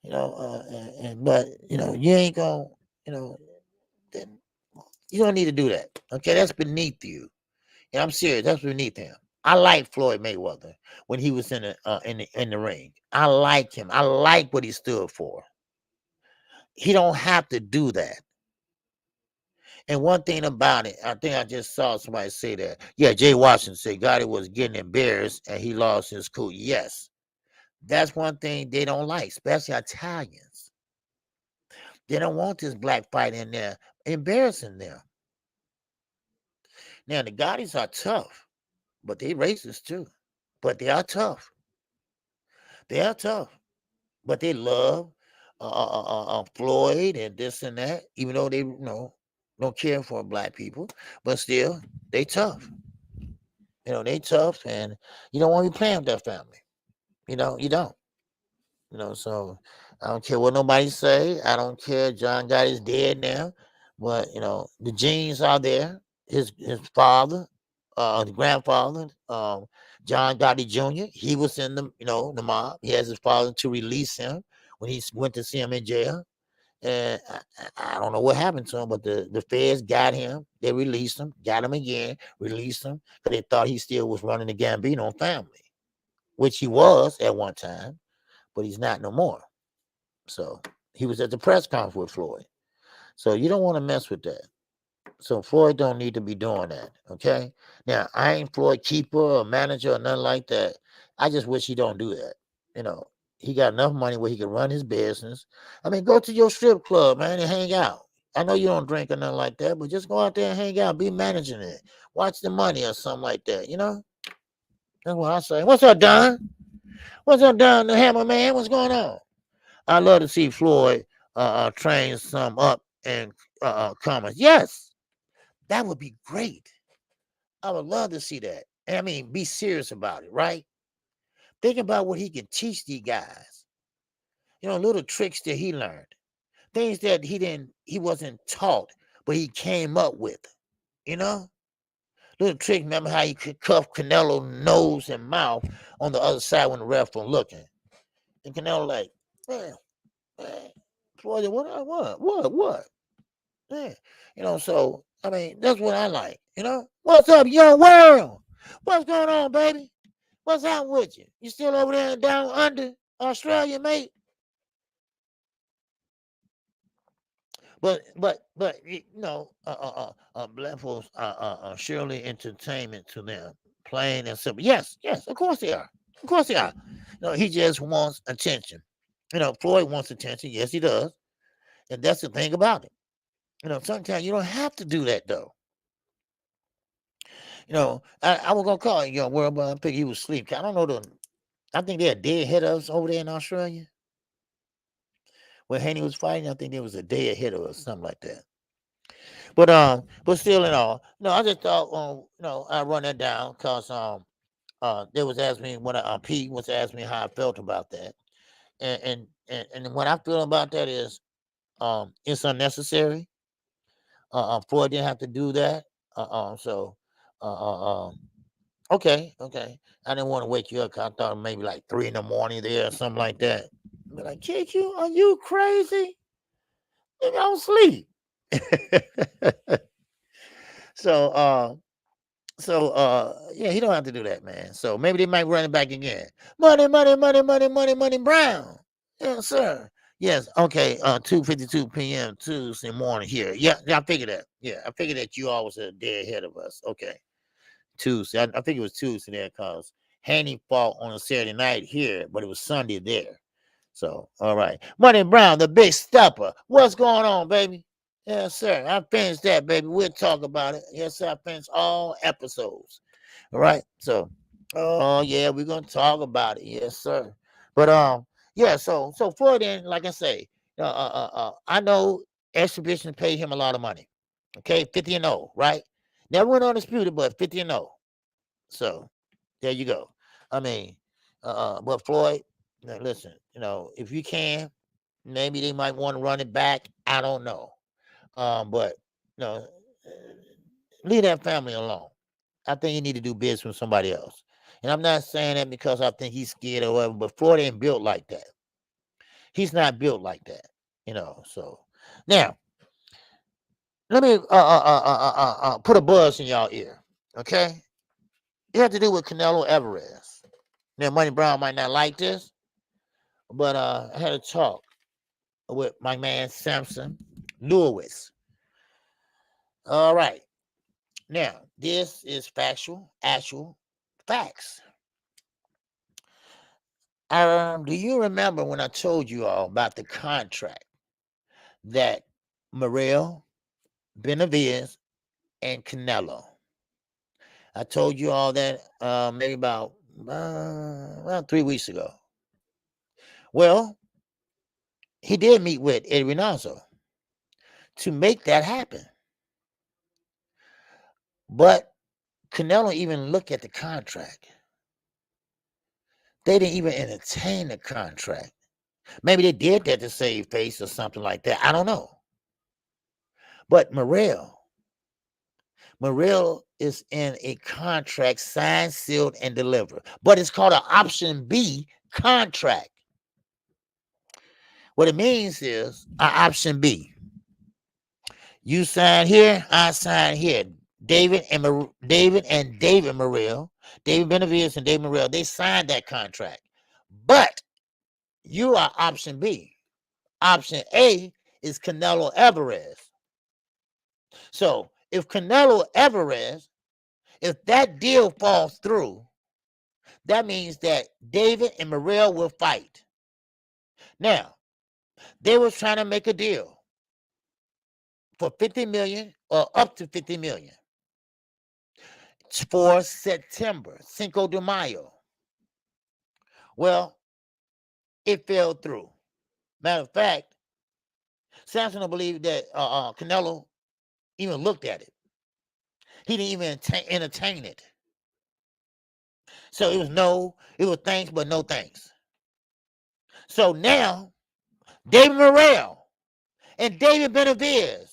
but you ain't gonna, you don't need to do that. Okay, that's beneath you. And I'm serious, that's beneath him. I like Floyd Mayweather when he was in the ring. I like him. I like what he stood for. He don't have to do that. And one thing about it, I think I just saw somebody say that. Yeah, Jay Washington said Gotti was getting embarrassed and he lost his cool. Yes, that's one thing they don't like, especially Italians. They don't want this black fight in there embarrassing them. Now, the Gottis are tough, but they racist too. But they are tough. They are tough. But they love Floyd and this and that, even though they don't care for black people, but still they tough. They tough, and you don't want to be playing with that family. You don't. So I don't care what nobody say. I don't care. John Gotti's dead now, but the genes are there. His father, the grandfather, John Gotti Jr. He was in the mob. He has his father to release him when he went to see him in jail. And I don't know what happened to him, but the feds got him. They released him, got him again, released him because they thought he still was running the Gambino family, which he was at one time, but he's not no more. So he was at the press conference with Floyd. So you don't want to mess with that. So Floyd don't need to be doing that. Okay. Now I ain't Floyd keeper or manager or nothing like that. I just wish he don't do that. You know, he got enough money where he can run his business. I mean, go to your strip club, man, and hang out. I know you don't drink or nothing like that, but just go out there and hang out, be managing it, watch the money or something like that. You know, that's what I say. What's up, Don? What's up, Don? The Hammer Man? What's going on? I love to see Floyd train some up and comments. Yes, that would be great. I would love to see that. And I mean, be serious about it, right? Think about what he can teach these guys. You know, little tricks that he learned, things that he wasn't taught, but he came up with. You know, little trick. Remember how he could cuff Canelo nose and mouth on the other side when the ref was looking, and Canelo like, man, Floyd, what? Yeah, you know. So I mean, that's what I like. You know, what's up, young world? What's going on, baby? What's out with you? You still over there down under Australia, mate? But you know, black folks are surely entertainment to them, plain and simple. Yes, of course they are. Of course they are. You know, he just wants attention. You know, Floyd wants attention. Yes, he does, and that's the thing about it. You know, sometimes you don't have to do that though. You know, I was gonna call you, world, but I think he was asleep. I don't know the. I think they're dead ahead of us over there in Australia. When Haney was fighting, I think there was a day ahead of us, something like that. But still in all, no, I just thought, I run that down because they was asking me when Pete was asking me how I felt about that, and what I feel about that is, it's unnecessary. Floyd didn't have to do that. So, okay. I didn't want to wake you up 'cause I thought maybe like 3 in the morning there or something like that. Be like, KQ, are you crazy? You don't sleep. So, yeah, he don't have to do that, man. So maybe they might run it back again. Money, Brown. Yes, sir. Yes, okay. 2:52 p.m. Tuesday morning here. Yeah, I figured that. Yeah, I figured that you always a day ahead of us. Okay, Tuesday. I think it was Tuesday there because Haney fought on a Saturday night here, but it was Sunday there. So, all right. Money Brown, the big stepper. What's going on, baby? Yes, sir. I finished that, baby. We'll talk about it. Yes, sir. I finished all episodes. All right. So, oh yeah, we're gonna talk about it. Yes, sir. But yeah. So Floyd, then, like I say, I know exhibition paid him a lot of money. Okay, 50-0, right? Never went undisputed, but 50-0. So there you go. I mean, but Floyd, now listen, if you can, maybe they might want to run it back. I don't know. But leave that family alone. I think you need to do business with somebody else. And I'm not saying that because I think he's scared or whatever, but Floyd ain't built like that. He's not built like that, So now let me put a buzz in y'all ear, okay? It has to do with Canelo Alvarez. Now, Money Brown might not like this, but I had a talk with my man Samson Lewis. All right. Now, this is actual facts. Do you remember when I told you all about the contract that Morrell, Benavidez, and Canelo? I told you all that maybe about 3 weeks ago. Well, he did meet with Adrian Broner to make that happen. But Canelo even looked at the contract. They didn't even entertain the contract. Maybe they did that to save face or something like that. I don't know. But Morrell is in a contract signed, sealed, and delivered. But it's called an option B contract. What it means is an option B. You sign here, I sign here. David Morrell, David Benavidez and David Morrell, they signed that contract. But you are option B. Option A is Canelo Alvarez. So if Canelo Alvarez, if that deal falls through, that means that David and Morrell will fight. Now, they was trying to make a deal for 50 million or up to 50 million for September, Cinco de Mayo. Well, it fell through. Matter of fact, Samson don't believe that Canelo even looked at it. He didn't even entertain it. So it was thanks, but no thanks. So now, David Morrell and David Benavidez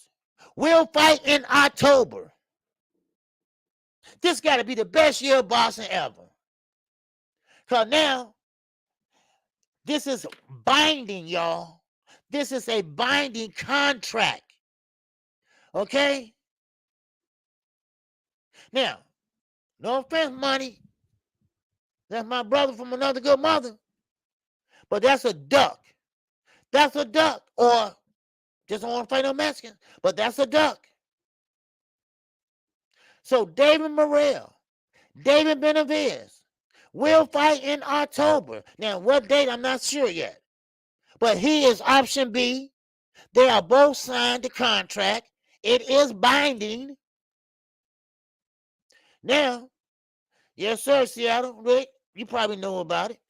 will fight in October. This got to be the best year of boxing ever. Because now, this is binding, y'all. This is a binding contract. Okay? Now, no offense, Money. That's my brother from another good mother. But that's a duck. That's a duck. Or just don't want to fight no Mexicans. But that's a duck. So David Morrell, David Benavidez will fight in October. Now, what date? I'm not sure yet. But he is option B. They are both signed the contract. It is binding. Now, yes, sir, Seattle, Rick, you probably know about it.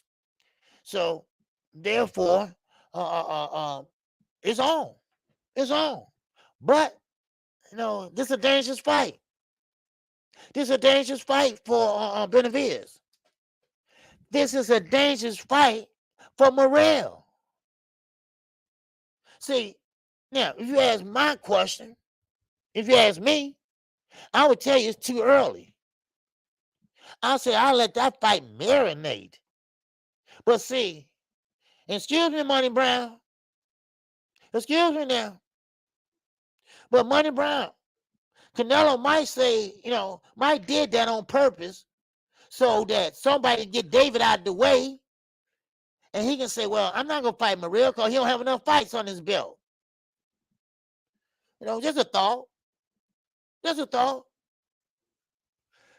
So, therefore, it's on. It's on. But, this is a dangerous fight. This is a dangerous fight for Benavidez. This is a dangerous fight for Morrell. See, now, if you ask my question, if you ask me, I would tell you it's too early. I'll say I'll let that fight marinate. But see, excuse me, Money Brown. Excuse me now. But Money Brown, Canelo might say, might did that on purpose so that somebody can get David out of the way. And he can say, well, I'm not going to fight Morrell because he don't have enough fights on his belt. Just a thought. Just a thought.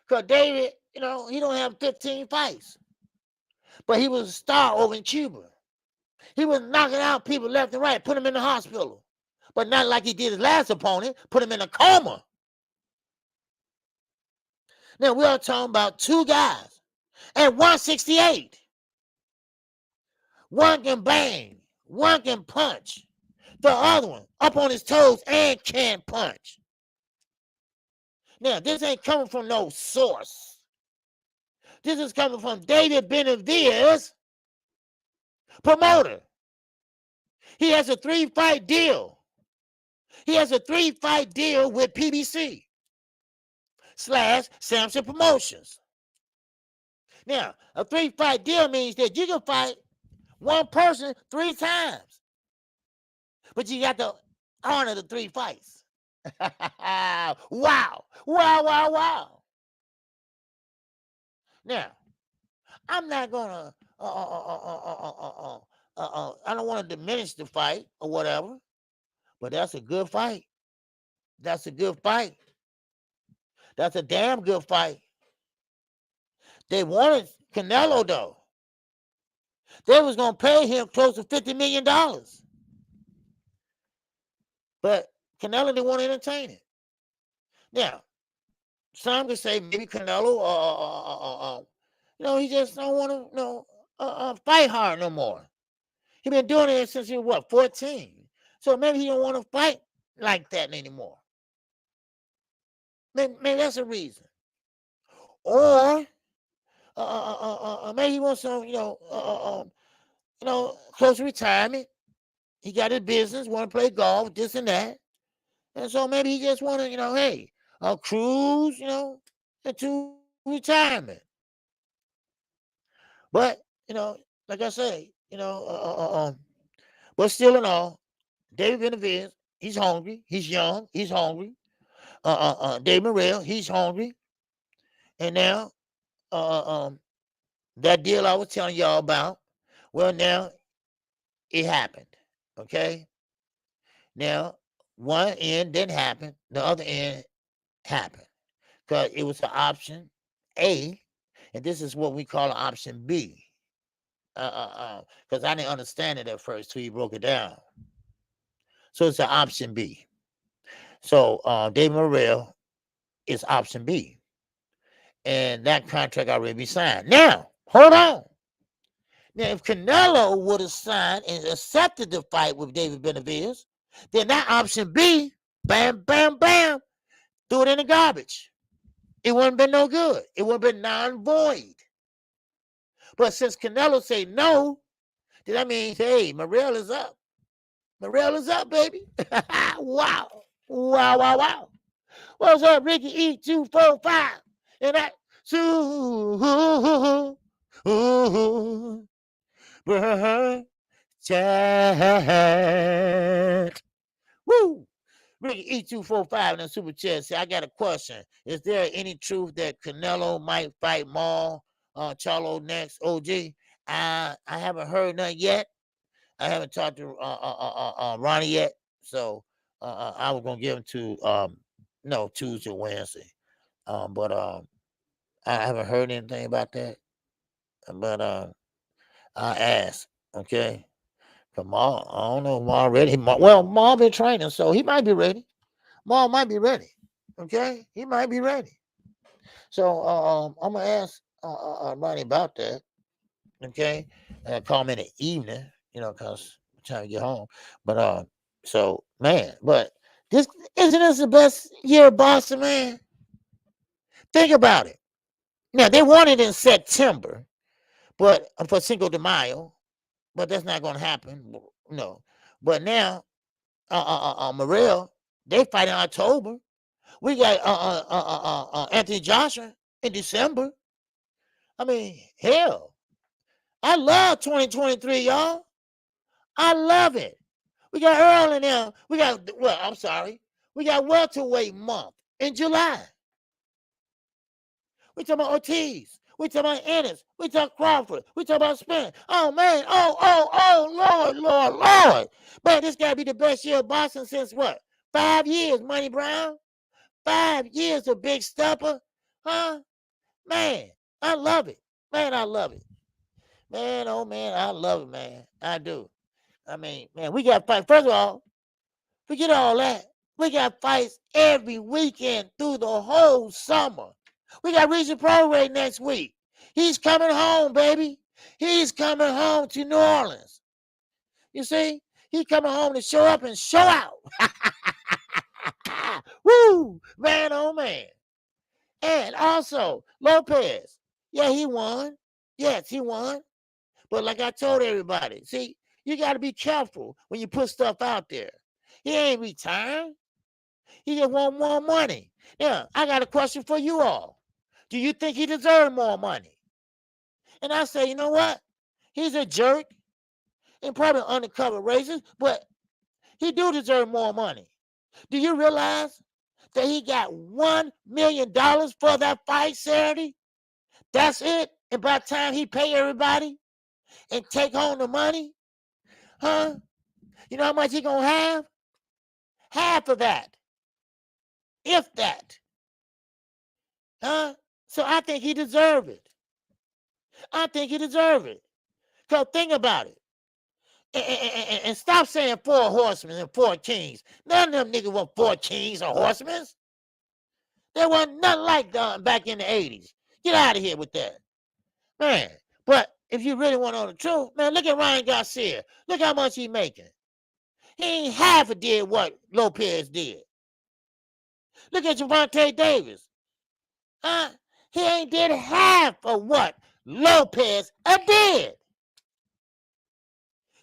Because David, he don't have 15 fights. But he was a star over in Cuba. He was knocking out people left and right, put him in the hospital. But not like he did his last opponent, put him in a coma. Now, we are talking about two guys at 168. One can bang, one can punch. The other one up on his toes and can't punch. Now, this ain't coming from no source. This is coming from David Benavidez, promoter. He has a 3-fight deal. He has a 3-fight deal with PBC / Samson Promotions. Now, a 3-fight deal means that you can fight one person 3 times. But you got to honor the 3 fights. Wow. Wow, wow, wow. Now, I'm not going to, I don't want to diminish the fight or whatever, but that's a good fight. That's a good fight. That's a damn good fight. They wanted Canelo, though. They was going to pay him close to $50 million. But Canelo didn't want to entertain it. Now, some could say maybe Canelo, he just don't want to, fight hard no more. He been doing it since he was, 14? So maybe he don't want to fight like that anymore. Maybe that's a reason. Or maybe he wants some, close to retirement. He got his business, want to play golf, this and that. And so maybe he just want to, cruise, into retirement. But, like I say, but still in all, David Benavidez, he's hungry. He's young. He's hungry. David Morrell, he's hungry. And now, that deal I was telling y'all about, well, now it happened. Okay? Now, one end didn't happen. The other end happen because it was an option A, and this is what we call an option B. Because I didn't understand it at first till you broke it down. So it's an option B. So David Morrell is option B. And that contract already be signed. Now, hold on. Now, if Canelo would have signed and accepted the fight with David Benavidez, then that option B, bam, bam, bam, threw it in the garbage. It wouldn't been no good. It would have been non-void. But since Canelo say no, then that means, hey, Morrell is up. Morrell is up, baby. Wow. Wow, wow, wow. What's up, Ricky E245? And that, chat. Woo! Ricky E245 in the super chat say, I got a question. Is there any truth that Canelo might fight Morrell, Charlo next? OG? I haven't heard nothing yet. I haven't talked to Ronnie yet. So I was gonna give him to Tuesday, Wednesday. But I haven't heard anything about that. But I asked, okay. Maul, I don't know if Maul ready. Maul been training, so he might be ready. Maul might be ready. Okay, he might be ready. So I'm gonna ask Ronnie about that. Okay, call him in the evening, because time to get home. But so man, but this isn't this the best year of boxing, man? Think about it. Now they wanted in September, but for Cinco de Mayo, but that's not gonna happen. No, but now Morrell, they fight in October. We got Anthony Joshua in December. I mean, hell, I love 2023, y'all. I love it. We got Earl in there. We got we got welterweight month in July. We talking about Ortiz. We talking about Ennis. We talk Crawford. We talk about Spence. Oh man. Oh, Lord. Man, this gotta be the best year of boxing since what? 5 years, Money Brown. 5 years of Big Stepper. Huh? Man, I love it. Man, I love it. Man, oh man, I love it, man. I do. I mean, man, we got fights. First of all, forget all that. We got fights every weekend through the whole summer. We got Regis Prograis next week. He's coming home, baby. He's coming home to New Orleans. You see? He's coming home to show up and show out. Woo! Man, oh man. And also, Lopez. Yeah, he won. Yes, he won. But like I told everybody, see, you got to be careful when you put stuff out there. He ain't retiring. He just want more money. Now, I got a question for you all. Do you think he deserves more money? And I say, you know what? He's a jerk and probably undercover racist, but he do deserve more money. Do you realize that he got $1 million for that fight Saturday? That's it. And by the time he pay everybody and take home the money, huh? You know how much he gonna have? Half of that. If that. Huh? So I think he deserves it. I think he deserves it. Because think about it. And stop saying 4 horsemen and 4 kings. None of them niggas were 4 kings or horsemen. There wasn't nothing like that back in the 80s. Get out of here with that. Man, but if you really want to know the truth, man, look at Ryan Garcia. Look how much he making. He ain't half a did what Lopez did. Look at Gervonta Davis. Huh? He ain't did half of what Lopez did.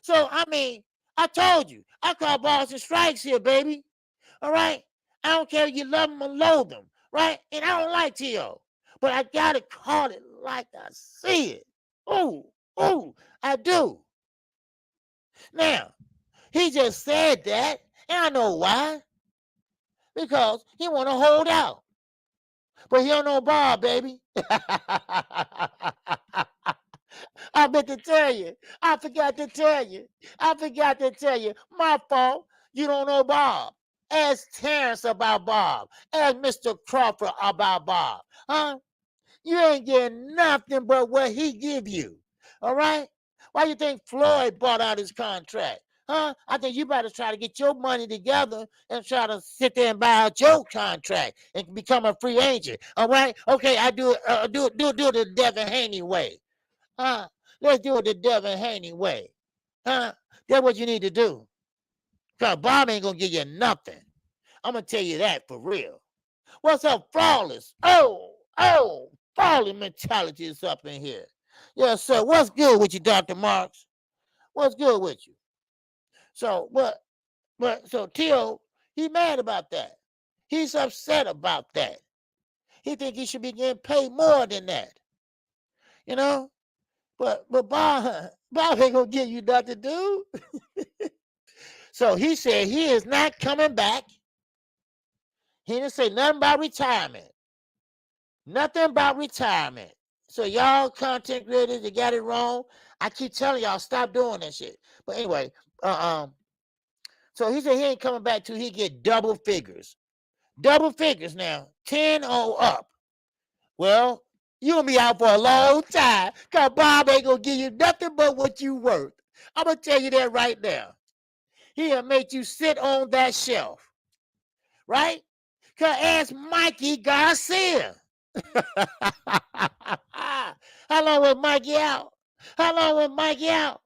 So, I mean, I told you, I call balls and strikes here, baby. All right? I don't care if you love him or loathe him, right? And I don't like T.O., but I got to call it like I see it. Ooh, I do. Now, he just said that, and I know why. Because he want to hold out. But he don't know ball, baby. I meant to tell you. I forgot to tell you. My fault. You don't know Bob. Ask Terrence about Bob. Ask Mr. Crawford about Bob. Huh? You ain't getting nothing but what he give you. All right? Why you think Floyd bought out his contract? Huh? I think you better try to get your money together and try to sit there and buy out your contract and become a free agent. All right? Okay, I do it the Devin Haney way. Huh? Let's do it the Devin Haney way. Huh? That's what you need to do. Because Bob ain't going to give you nothing. I'm going to tell you that for real. What's up, Flawless? Oh, Flawless mentality is up in here. Yes, sir. What's good with you, Dr. Marks? What's good with you? So, so Tio, he mad about that. He's upset about that. He think he should be getting paid more than that. You know? But Bob ain't gonna give you nothing, dude. So he said he is not coming back. He didn't say nothing about retirement. Nothing about retirement. So y'all content creators, you got it wrong. I keep telling y'all, stop doing that shit. But anyway, so he said he ain't coming back till he get double figures. Double figures now, 10 or up. Well, you gonna be out for a long time, because Bob ain't gonna give you nothing but what you worth. I'm gonna tell you that right now. He'll make you sit on that shelf, right? Because ask Mikey Garcia. How long was Mikey out? How long was Mikey out?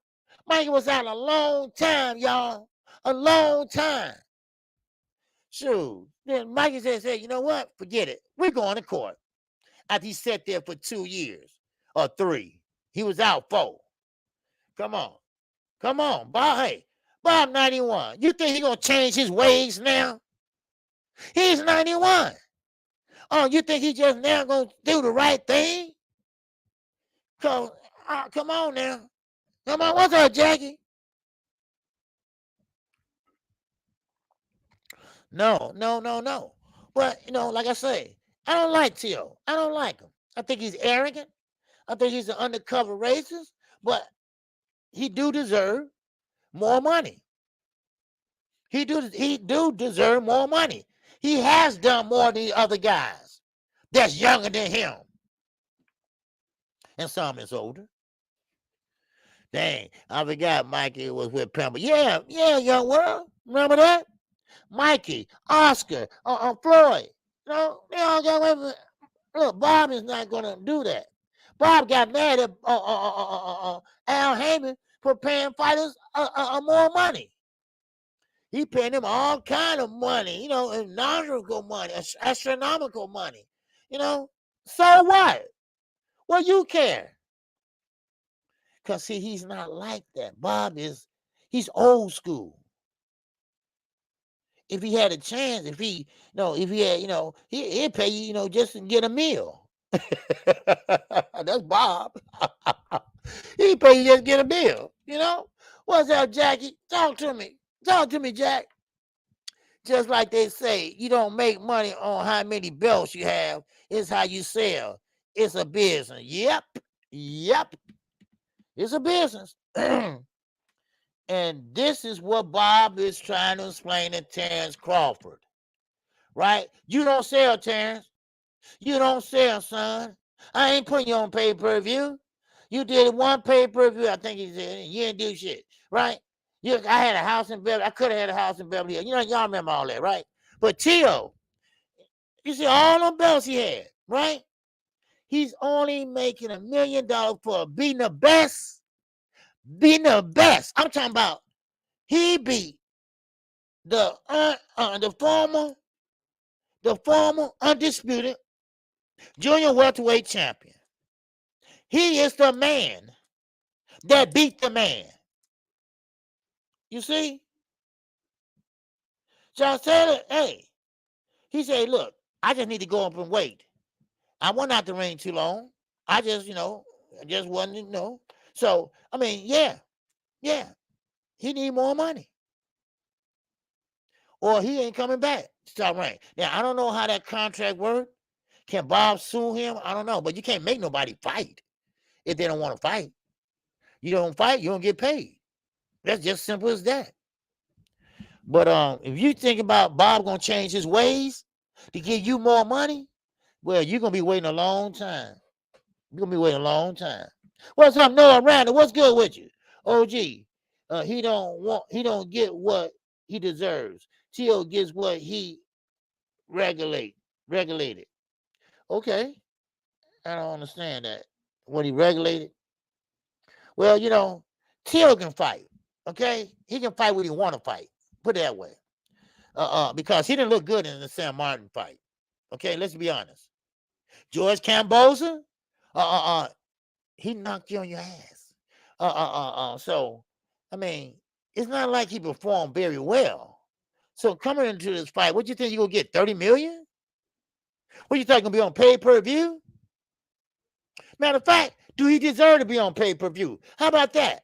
Mikey was out a long time, y'all. A long time. Shoot. Then Mikey said, you know what? Forget it. We're going to court. After he sat there for 2 years or 3. He was out 4. Come on. Come on. Bob, hey, Bob 91. You think he going to change his ways now? He's 91. Oh, you think he just now going to do the right thing? Come on now. Come on. What's up, Jackie? No. But, like I say, I don't like Tio. I don't like him. I think he's arrogant. I think he's an undercover racist. But he do deserve more money. He do deserve more money. He has done more than the other guys that's younger than him. And some is older. Dang, I forgot Mikey was with Pamela. Yeah, young world. Remember that? Mikey, Oscar, Floyd. They all got away with it. Look, Bob is not going to do that. Bob got mad at Al Heyman for paying fighters more money. He paying them all kind of money, astronomical money, astronomical money. So what? Well, you care. Because, see, he's not like that. Bob he's old school. If he had a chance, if he had, he'd pay you, just to get a meal. That's Bob. He'd pay you just to get a meal, What's up, Jackie? Talk to me, Jack. Just like they say, you don't make money on how many belts you have. It's how you sell. It's a business. Yep. It's a business. And this is what Bob is trying to explain to Terrence Crawford. Right? You don't sell, Terrence. You don't sell, son. I ain't putting you on pay-per-view. You did one pay-per-view, I think he said. You didn't do shit. Right? I had a house in Beverly. I could have had a house in Beverly Hills. Y'all remember all that, right? But Tio, you see all them belts he had, right? He's only making $1 million for being the best. Being the best. I'm talking about he beat the former undisputed junior welterweight champion. He is the man that beat the man. You see? So I said, hey, he said, look, I just need to go up and wait. I wasn't out the ring too long. I just, just wasn't, So, I mean, yeah, he need more money. Or he ain't coming back to start ring. Now, I don't know how that contract works. Can Bob sue him? I don't know. But you can't make nobody fight if they don't want to fight. You don't fight, you don't get paid. That's just simple as that. But if you think about Bob gonna change his ways to give you more money, well, you're gonna be waiting a long time. You're gonna be waiting a long time. What's up, Noah Randall? What's good with you? OG. He don't get what he deserves. T.O. gets what he regulated. Okay. I don't understand that. What he regulated? Well, T.O. can fight. Okay? He can fight what he want to fight. Put it that way. Because he didn't look good in the Sam Martin fight. Okay, let's be honest. George Camboza, he knocked you on your ass. So, I mean, it's not like he performed very well. So coming into this fight, what you think you're gonna get? 30 million? What you think gonna be on pay-per-view? Matter of fact, do he deserve to be on pay-per-view? How about that?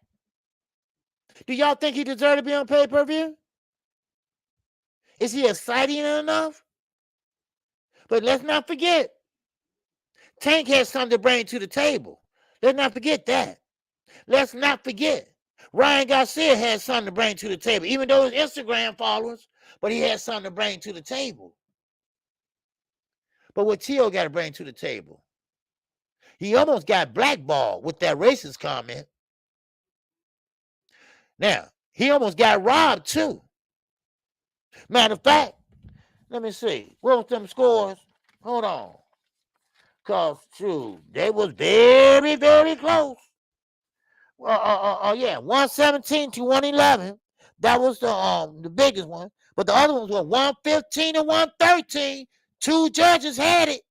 Do y'all think he deserves to be on pay-per-view? Is he exciting enough? But let's not forget, Tank has something to bring to the table. Let's not forget that. Let's not forget, Ryan Garcia has something to bring to the table, even though his Instagram followers, but he has something to bring to the table. But what T.O. got to bring to the table? He almost got blackballed with that racist comment. Now, he almost got robbed too. Matter of fact, let me see. What was them scores? Hold on. Because, shoot, they was very, very close. Yeah, 117 to 111. That was the biggest one. But the other ones were 115 and 113. Two judges had it.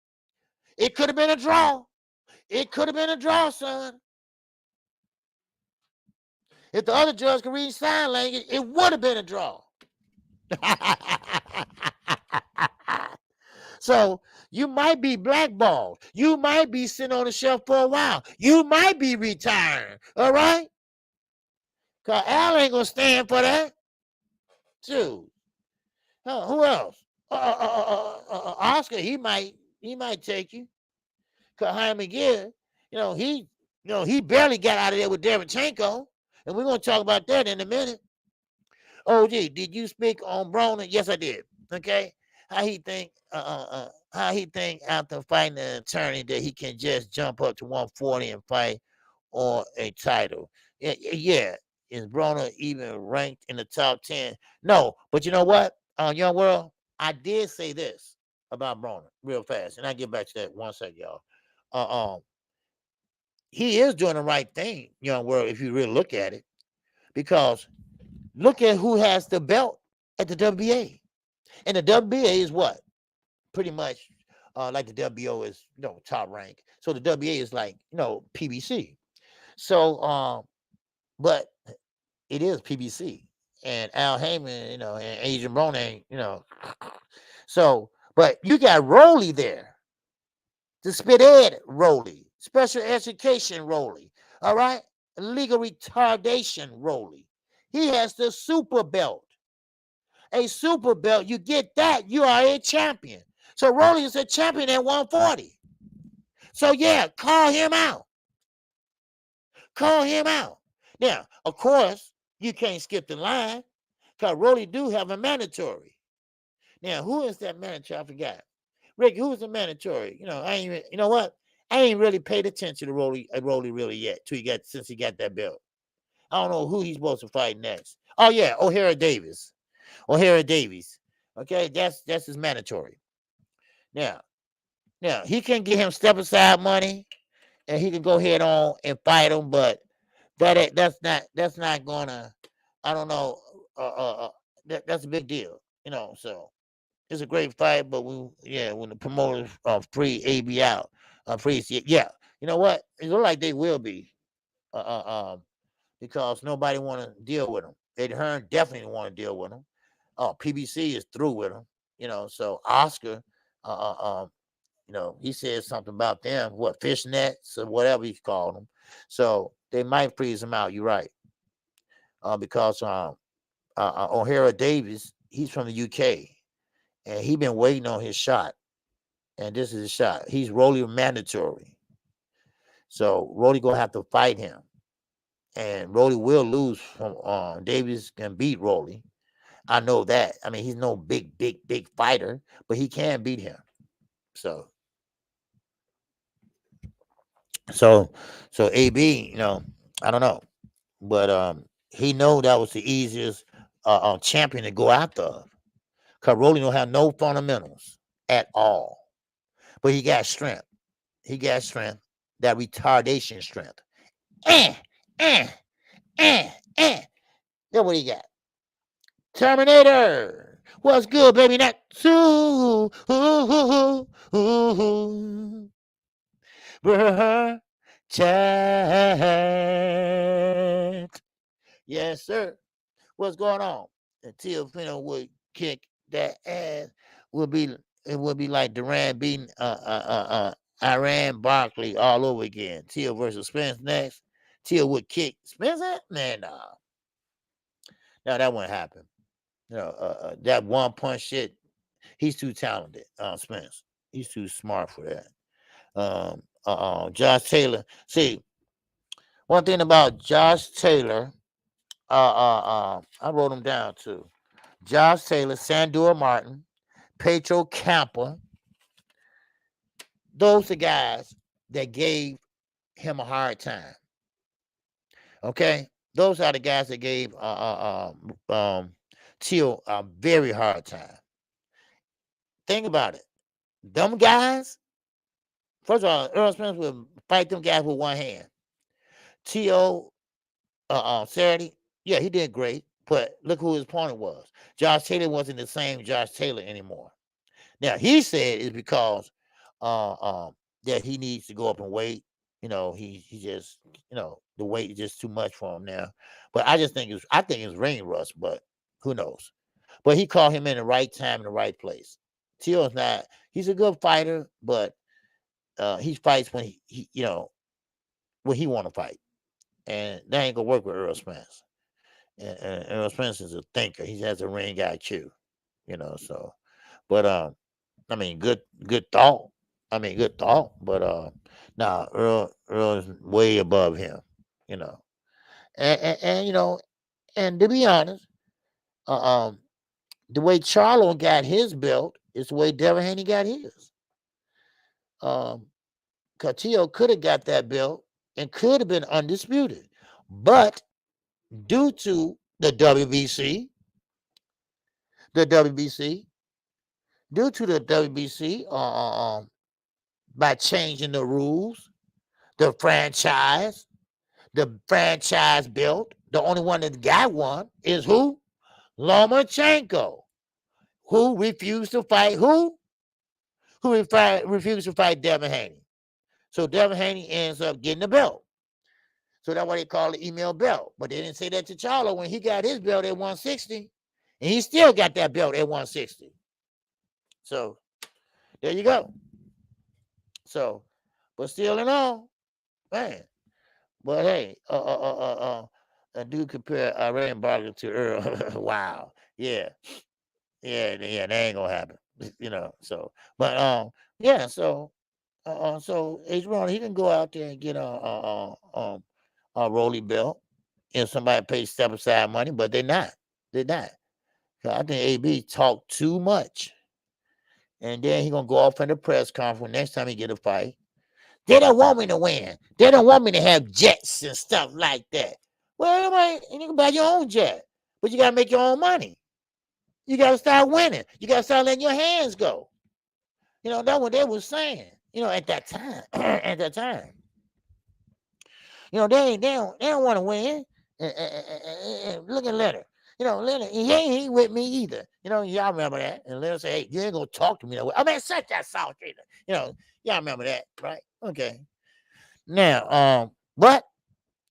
It could have been a draw. It could have been a draw, son. If the other judge could read sign language, it would have been a draw. So you might be blackballed. You might be sitting on the shelf for a while. You might be retiring. All right? Because Al ain't going to stand for that. Dude. Who else? Oscar, he might take you. Because Jaime Gill, he barely got out of there with Dereyachenko. And we're going to talk about that in a minute. OG, did you speak on Broner? Yes, I did. Okay. How he think after fighting an attorney that he can just jump up to 140 and fight on a title? Yeah. Is Broner even ranked in the top 10? No, but you know what? Young World, I did say this about Broner real fast, and I'll get back to that one second, y'all. He is doing the right thing, Young World, if you really look at it, because look at who has the belt at the WBA. And the WBA is what? Pretty much like the WBO is, top rank. So the WBA is like, PBC. So, but it is PBC. And Al Heyman, and Adrian Broner, So, but you got Rolly there. The spit ed Rolly. Special education Rolly. All right? Legal retardation Rolly. He has the super belt. A super belt, you get that, you are a champion. So Rolly is a champion at 140. So yeah, call him out. Call him out. Now, of course, you can't skip the line because Rolly do have a mandatory. Now, who is that mandatory? I forgot. Rick, who's the mandatory? You know what? I ain't really paid attention to Rolly really yet since he got that belt. I don't know who he's supposed to fight next. Oh yeah, O'Hara Davis. Okay, that's his mandatory. Now he can get him step aside money, and he can go head on and fight him. But that's not gonna. I don't know. That's a big deal, So it's a great fight, but when the promoters free AB out, free, yeah, you know what? It looks like they will be, because nobody want to deal with him. Eddie Hearn definitely want to deal with him. PBC is through with him, So Oscar, he said something about them, what, fishnets or whatever he's called them. So they might freeze him out. You're right. Because O'Hara Davis, he's from the UK, and he been waiting on his shot, and this is his shot. He's Rolly mandatory, so Rolly gonna have to fight him, and Rolly will lose from Davis can beat Rolly. I know that. I mean, he's no big fighter, but he can beat him. So AB, I don't know, but he know that was the easiest champion to go after. Cause Rolly don't have no fundamentals at all, but he got strength. He got strength, that retardation strength. Then what he got? Terminator. What's good, baby? That chat. Yes, sir. What's going on? Until Fino would kick that ass, it would be like Duran beating Iran Barkley all over again. Till versus Spence next. Till would kick Spence. Man, nah. No, that wouldn't happen. That one punch shit. He's too talented. Spence. He's too smart for that. Josh Taylor. See, one thing about Josh Taylor. I wrote him down too. Josh Taylor, Sandor Martin, Pedro Campa. Those are guys that gave him a hard time. Okay, those are the guys that gave Till a very hard time. Think about it. Them guys. First of all, Earl Spence would fight them guys with one hand. Till Saturday, yeah, he did great. But look who his opponent was. Josh Taylor wasn't the same Josh Taylor anymore. Now, he said it's because that he needs to go up in weight. He just, the weight is just too much for him now. But I think it's ring rust, but who knows? But he caught him in the right time in the right place. Till's not, he's a good fighter, but he fights when he when he want to fight. And that ain't gonna work with Earl Spence. And Earl Spence is a thinker. He has a ring IQ, so but I mean good thought. Good thought, but nah, Earl is way above him, and and to be honest, the way Charlo got his belt is the way Devin Haney got his. Castillo could have got that belt and could have been undisputed, but due to the WBC, by changing the rules, the franchise belt, the only one that got one is who? Lomachenko, who refused to fight who? Who refused to fight Devin Haney. So Devin Haney ends up getting the belt. So that's why they call it email belt. But they didn't say that to Charlo when he got his belt at 160. And he still got that belt at 160. So there you go. So, but still in all, man. But hey, I do compare Iran Barkley to Earl. Wow. Yeah, that ain't gonna happen. So, but yeah, so Adrian Broner, he can go out there and get a Rolly belt if somebody pays step aside money, but they're not. I think AB talked too much. And then he gonna go off in the press conference next time he get a fight. They don't want me to win. They don't want me to have jets and stuff like that. Well, you can buy your own jet, but you gotta make your own money. You gotta start winning. You gotta start letting your hands go. That's what they were saying. At that time. They don't want to win. Look at Leonard. Leonard, he ain't with me either. Y'all remember that. And Leonard say, hey, you ain't gonna talk to me that way. I mean, such that salt treatment. Y'all remember that, right? Okay. Now, but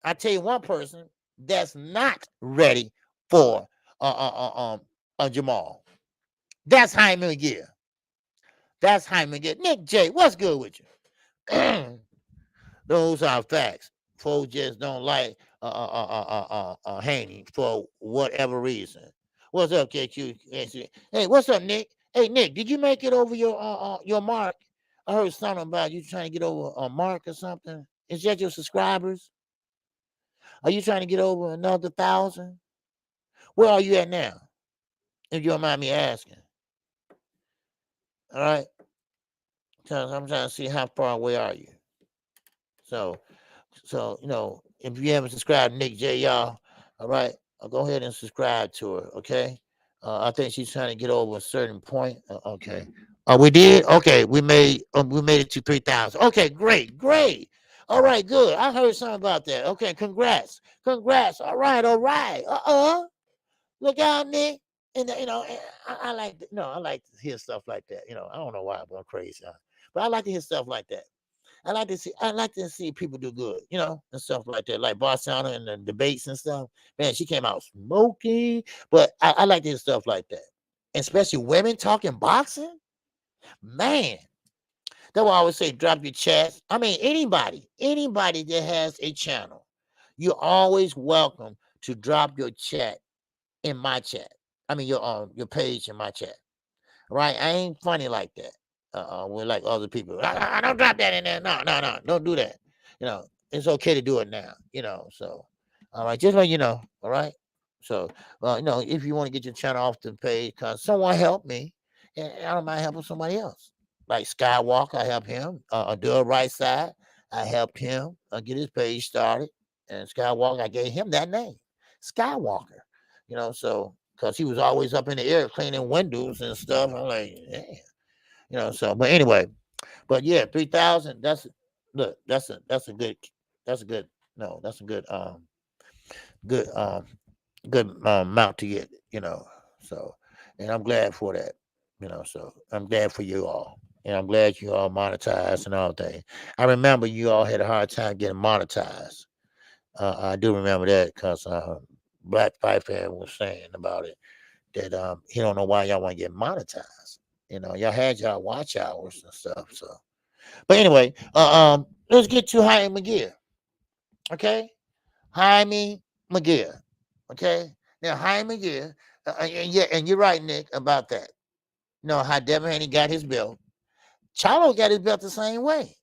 I tell you one person that's not ready for Jamal. That's Jaime Gill. Nick J, what's good with you? Those are facts. Folks just don't like Haney for whatever reason. What's up, KQKC? Hey, what's up, Nick? Hey, Nick, did you make it over your mark? I heard something about you trying to get over a mark or something. Is that your subscribers? Are you trying to get over another 1,000? Where are you at now? If you don't mind me asking. All right. Because I'm trying to see how far away are you. So, if you haven't subscribed to Nick J, y'all, all right, go ahead and subscribe to her, okay? I think she's trying to get over a certain point. Okay. We did? Okay, we made it to 3,000. Okay, great. All right, good. I heard something about that. Okay, congrats. All right. Look out, Nick. And I like I like to hear stuff like that. I don't know why I'm going crazy, but I like to hear stuff like that. I like to see people do good, and stuff like that, like Barcelona and the debates and stuff. Man, she came out smoking, but I like to hear stuff like that, especially women talking boxing. Man, that's why I always say drop your chat. I mean, anybody that has a channel, you're always welcome to drop your chat in my chat. I mean, your page in my chat. Right? I ain't funny like that. With like other people. I don't drop that in there. No, don't do that. It's okay to do it now. So all right, just let you know. All right. So if you want to get your channel off the page, cause someone helped me, and I don't mind helping somebody else. Like Skywalker, I help him. Do a right side. I helped him get his page started. And Skywalker, I gave him that name, Skywalker. So because he was always up in the air cleaning windows and stuff. I'm like, yeah. So but anyway, but yeah, 3,000. That's a good good amount to get. So and I'm glad for that. So I'm glad for you all. And I'm glad you all monetized and all that. I remember you all had a hard time getting monetized. I do remember that because Black Fight Fan was saying about it that he don't know why y'all want to get monetized. Y'all had y'all watch hours and stuff. So, but anyway, let's get to Jaime McGear. Okay, Jaime McGear. Okay, now Jaime McGear, and you're right, Nick, about that. How Devin Haney got his belt. Charlo got his belt the same way.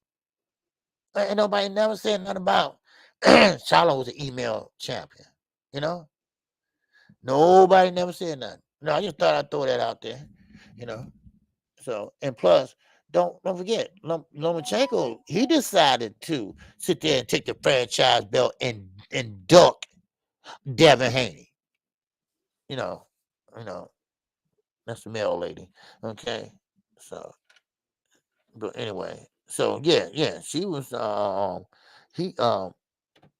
And nobody never said nothing about Charlo was an email champion. Nobody never said nothing. No, I just thought I'd throw that out there. So and plus, don't forget, Lomachenko, he decided to sit there and take the franchise belt and duck Devin Haney. You know, that's the male lady. Okay, so but anyway, so yeah, she was he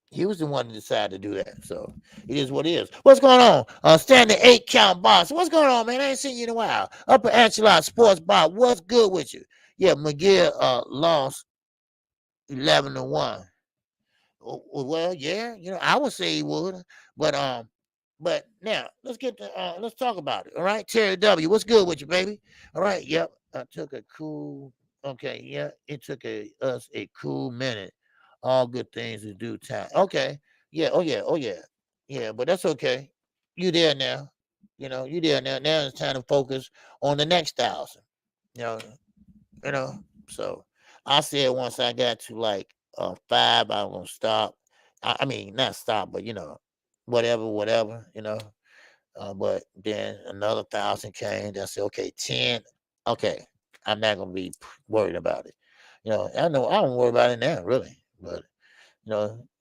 he was the one that decided to do that. So it is what it is. What's going on? Standing 8 count box. What's going on, man? I ain't seen you in a while. Upper Echelon Sports Bar. What's good with you? Yeah, McGill lost 11-1. Well, yeah, I would say he would, but now let's talk about it. All right, Terry W. What's good with you, baby? All right, yep. I took a cool. Okay, yeah, it took us a cool minute. All good things in due time. Okay, yeah, oh yeah, but that's okay. You there now? You there now. Now it's time to focus on the next 1,000. You know, you know. So I said once I got to like 5, I was gonna stop. I mean, not stop, but whatever. But then another 1,000 came. I said, okay, 10. Okay, I'm not gonna be worried about it. I know I don't worry about it now, really. But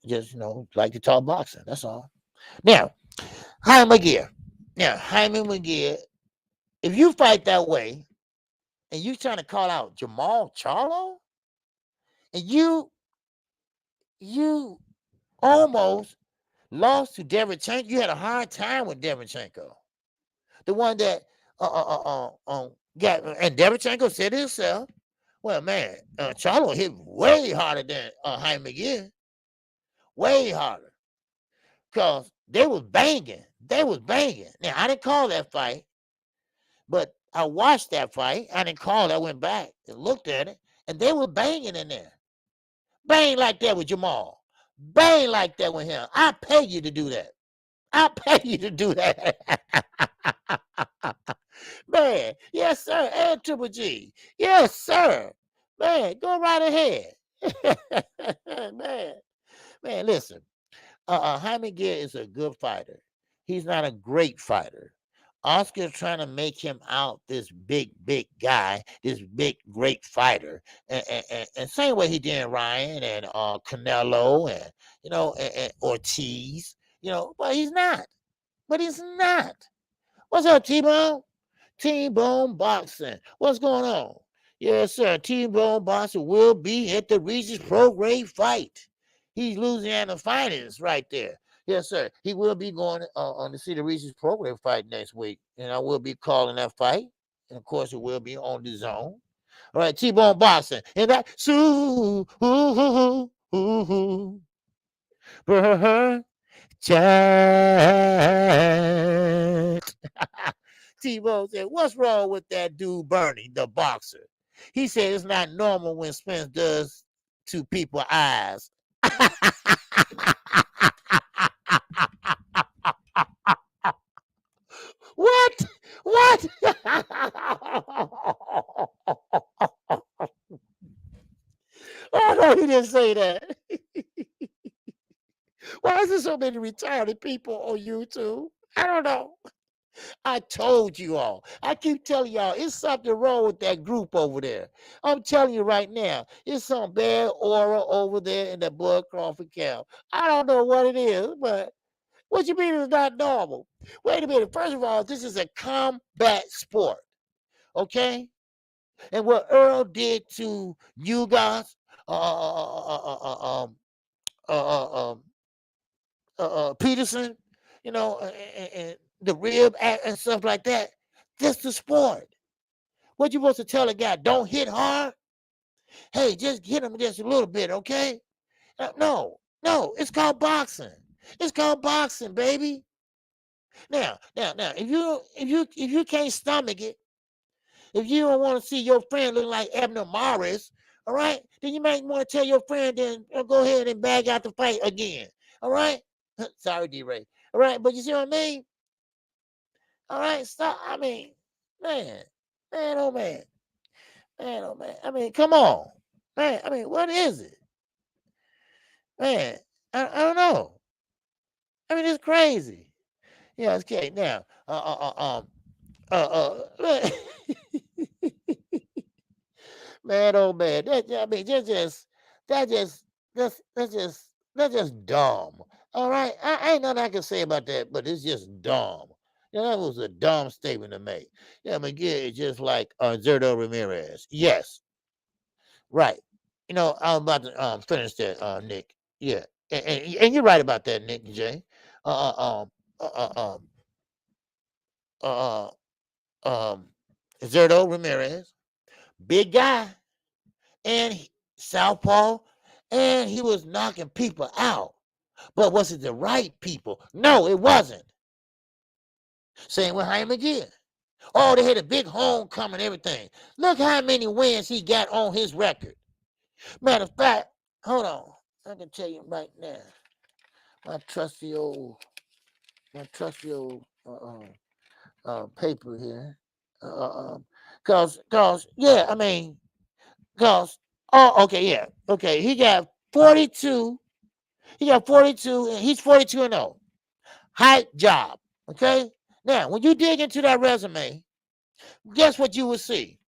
just like to talk boxing. That's all. Now, Jaime McGear. Now, Jaime McGear, if you fight that way and you trying to call out Jamal Charlo, and you almost lost to Dereyachenko. You had a hard time with Dereyachenko, the one that got. And Dereyachenko said himself, "Well, man, Charlo hit way harder than Jaime McGear, way harder, because they was banging. Now I didn't call that fight, but I watched that fight. I didn't call it. I went back and looked at it, and they were banging in there. Bang like that with Jamal. Bang like that with him. I pay you to do that. I pay you to do that." Man, yes, sir. And Triple G. Yes, sir. Man, go right ahead. man, listen. Jaime Gear is a good fighter. He's not a great fighter. Oscar's trying to make him out this big guy, this big, great fighter. And same way he did Ryan and Canelo and, and Ortiz, but he's not. But he's not. What's up, T-Bone? T-Bone Boxing. What's going on? Yes, sir. T-Bone Boxing will be at the Regis Pro Grade fight. He's Louisiana finest right there. Yes, sir. He will be going on to see the Regis Pro Grade fight next week. And I will be calling that fight. And, of course, it will be on the zone. All right, T-Bone Boxing. And that, chat. T-Bone said, what's wrong with that dude Bernie, the boxer? He said it's not normal when Spence does to people's eyes. What? What? Oh, no, he didn't say that. Why is there so many retarded people on YouTube? I don't know. I told you all. I keep telling y'all, it's something wrong with that group over there. I'm telling you right now, it's some bad aura over there in that boy Crawford camp. I don't know what it is, but what you mean it's not normal? Wait a minute. First of all, this is a combat sport, okay? And what Earl did to you guys, Peterson, and the rib and stuff like that. That's the sport. What you supposed to tell a guy? Don't hit hard. Hey, just hit him just a little bit, okay? No, it's called boxing. It's called boxing, baby. Now, if you can't stomach it, if you don't want to see your friend look like Abner Morris, all right, then you might want to tell your friend then go ahead and bag out the fight again. All right? Sorry, D-Ray. All right, but you see what I mean? All right, stop. I mean, man, oh man. I mean, come on. Man, I mean, what is it? Man, I don't know. I mean, it's crazy. Yeah, it's okay. Now, man, oh man, that's just dumb. All right, I ain't nothing I can say about that, but it's just dumb. That was a dumb statement to make. Yeah, McGee is just like Zerto Ramirez. Yes, right. I'm about to finish that, Nick. Yeah, and you're right about that, Nick J. Zerto Ramirez, big guy, and southpaw, and he was knocking people out. But was it the right people? No, it wasn't. Same with Jaime McGee. Oh, they had a big homecoming and everything. Look how many wins he got on his record. Matter of fact, hold on. I can tell you right now. My trusty old paper here. Cause, yeah, I mean, okay, yeah. Okay, he got 42. He got 42, and he's 42 and 0. High job. Okay? Now, when you dig into that resume, guess what you will see?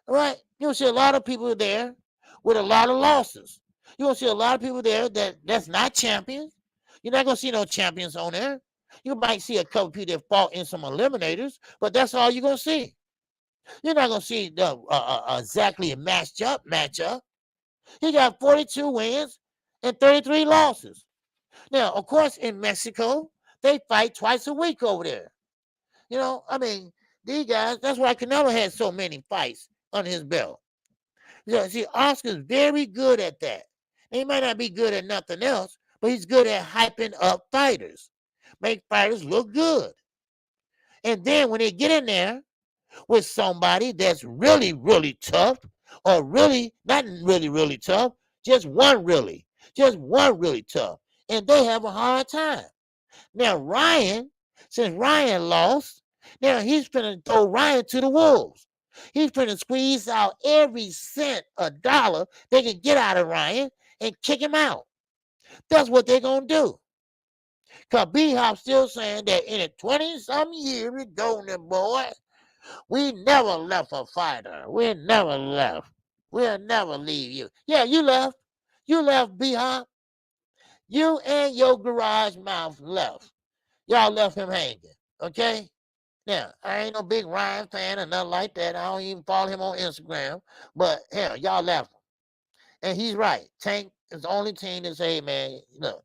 All right? You'll see a lot of people there with a lot of losses. You'll see a lot of people there that's not champions. You're not going to see no champions on there. You might see a couple people that fought in some eliminators, but that's all you're going to see. You're not going to see the exactly a matchup. He got 42 wins and 33 losses. Now, of course, in Mexico, they fight twice a week over there. I mean, these guys, that's why Canelo had so many fights under his belt. See, Oscar's very good at that. He might not be good at nothing else, but he's good at hyping up fighters, make fighters look good. And then when they get in there with somebody that's really, really tough, or really, not really, really tough, just one really tough, and they have a hard time. Now, since Ryan lost, now he's finna throw Ryan to the wolves. He's finna squeeze out every cent, a dollar they can get out of Ryan and kick him out. That's what they're gonna do. Because B-Hop still saying that in a 20-some years ago, boy, we never left a fighter. We never left. We'll never leave you. Yeah, you left. You left, B-Hop. You and your garage mouth left. Y'all left him hanging, okay? Now, I ain't no big Ryan fan or nothing like that. I don't even follow him on Instagram. But, hell, y'all left him. And he's right. Tank is the only team that say, hey, man, look,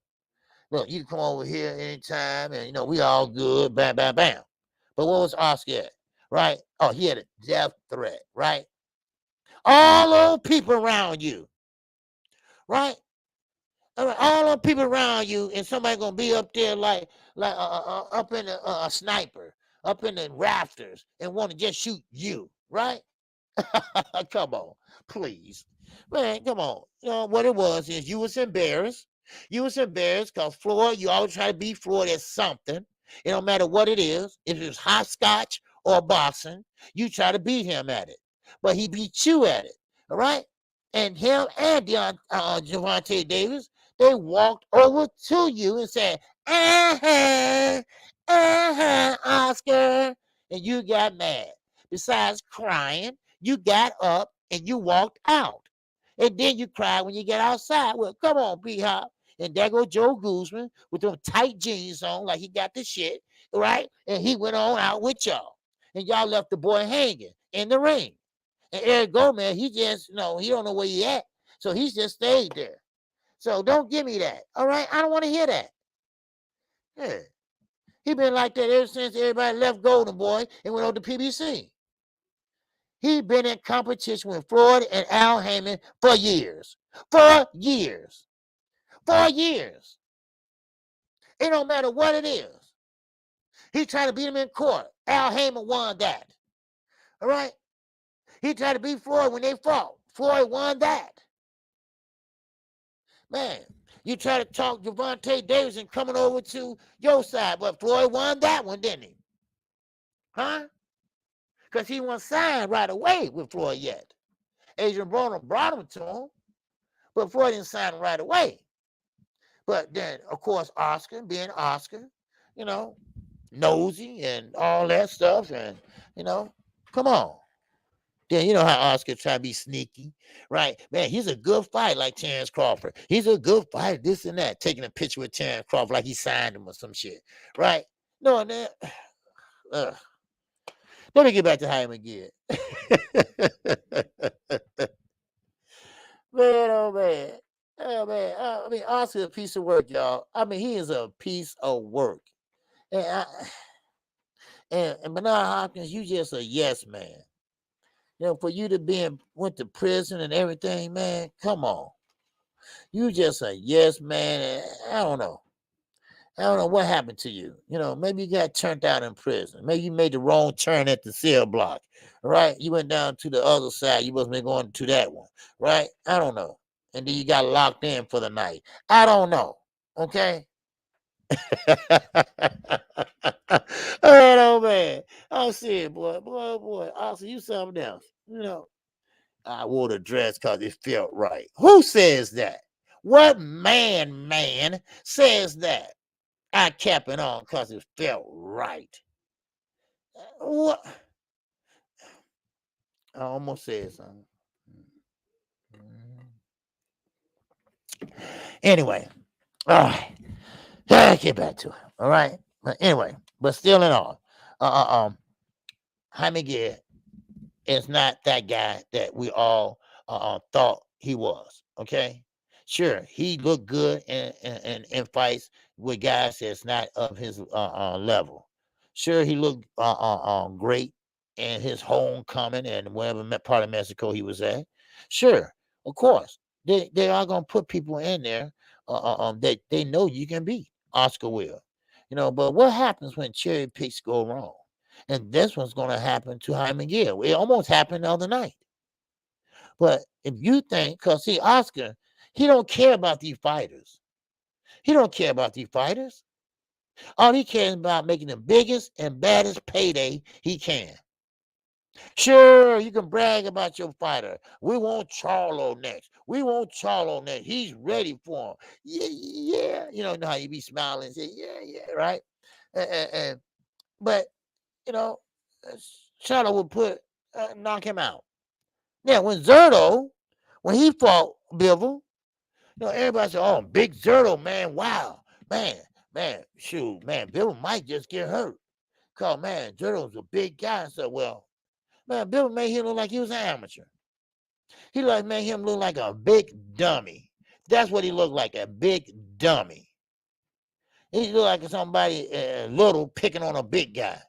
you can come over here anytime, and, we all good, bam, bam, bam. But what was Oscar at, right? Oh, he had a death threat, right? All those people around you, right? All those people around you, and somebody gonna be up there like up in a sniper, up in the rafters, and want to just shoot you, right? Come on, please, man, come on. What it was is you was embarrassed. You was embarrassed because Floyd, you always try to beat Floyd at something. It don't matter what it is. If it's hopscotch or boxing, you try to beat him at it. But he beat you at it, all right? And him and Gervonta Davis, they walked over to you and said, Oscar. And you got mad. Besides crying, you got up and you walked out. And then you cried when you get outside. Well, come on, B-Hop. And there go Joe Guzman with them tight jeans on, like he got the shit, right? And he went on out with y'all. And y'all left the boy hanging in the ring. And Eric Gomez, he just, he don't know where he at. So he's just stayed there. So don't give me that. All right? I don't want to hear that. Yeah. He been like that ever since everybody left Golden Boy and went over to PBC. He been in competition with Floyd and Al Heyman for years. 4 years. 4 years. It don't matter what it is. He tried to beat him in court. Al Heyman won that. All right? He tried to beat Floyd when they fought. Floyd won that. Man, you try to talk Gervonta Davis and coming over to your side, but Floyd won that one, didn't he? Huh? Because he wasn't signed right away with Floyd yet. Adrian Broner brought him to him, but Floyd didn't sign him right away. But then, of course, Oscar, being Oscar, nosy and all that stuff, and, come on. Then you know how Oscar try to be sneaky, right? Man, he's a good fighter like Terrence Crawford. He's a good fighter, this and that. Taking a picture with Terrence Crawford like he signed him or some shit, right? No, and then, let me get back to Jaime again. Man, oh man. Oh man. I mean, Oscar's a piece of work, y'all. I mean, he is a piece of work. And Bernard Hopkins, you just a yes man. For you to went to prison and everything, man, come on. You just a yes man. I don't know what happened to you. Maybe you got turned out in prison. Maybe you made the wrong turn at the cell block, right? You went down to the other side. You must be going to that one, right? I don't know. And then you got locked in for the night. I don't know, okay? Oh, man. I'll see it, boy. Boy. I'll see you something else. I wore the dress because it felt right. Who says that? What man says that? I kept it on because it felt right. What? I almost said something. Anyway, all right. Get back to it. All right. But anyway, but still in all, Jaime Gere is not that guy that we all thought he was. Okay. Sure, he looked good in fights with guys that's not of his level. Sure, he looked great in his homecoming and whatever part of Mexico he was at. Sure, of course, they are gonna put people in there that they know you can beat. Oscar will, But what happens when cherry picks go wrong? And this one's gonna happen to Jaime Gere. It almost happened the other night. But if you think, because see, Oscar, he don't care about these fighters. He don't care about these fighters. All he cares about making the biggest and baddest payday he can. Sure, you can brag about your fighter. We want Charlo next. We want Charlo next. He's ready for him. Yeah, yeah. You know how you be smiling and say, yeah, yeah, right? But, you know, uh, Charlo would knock him out. Now, when he fought Bivol, everybody said, oh, big Zerto, man, wow. Man, shoot, man, Bivol might just get hurt. Because, man, Zerto's a big guy. So, well, man, Bivol made him look like he was an amateur. He made him look like a big dummy. That's what he looked like, a big dummy. He looked like somebody little picking on a big guy.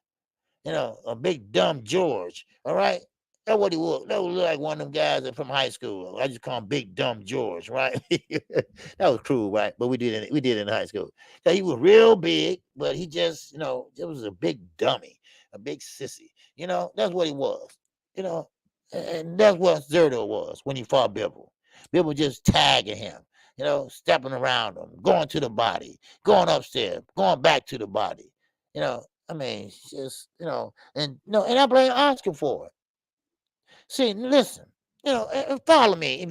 A big dumb George. All right. That's what he was. That would look like one of them guys from high school. I just call him Big Dumb George, right? That was cruel, right? But we did it in high school. So he was real big, but he just, it was a big dummy, a big sissy. That's what he was. And that's what Zerto was when he fought Bivol. Bivol just tagging him, stepping around him, going to the body, going upstairs, going back to the body. I mean, just, and I blame Oscar for it. See, listen, and follow me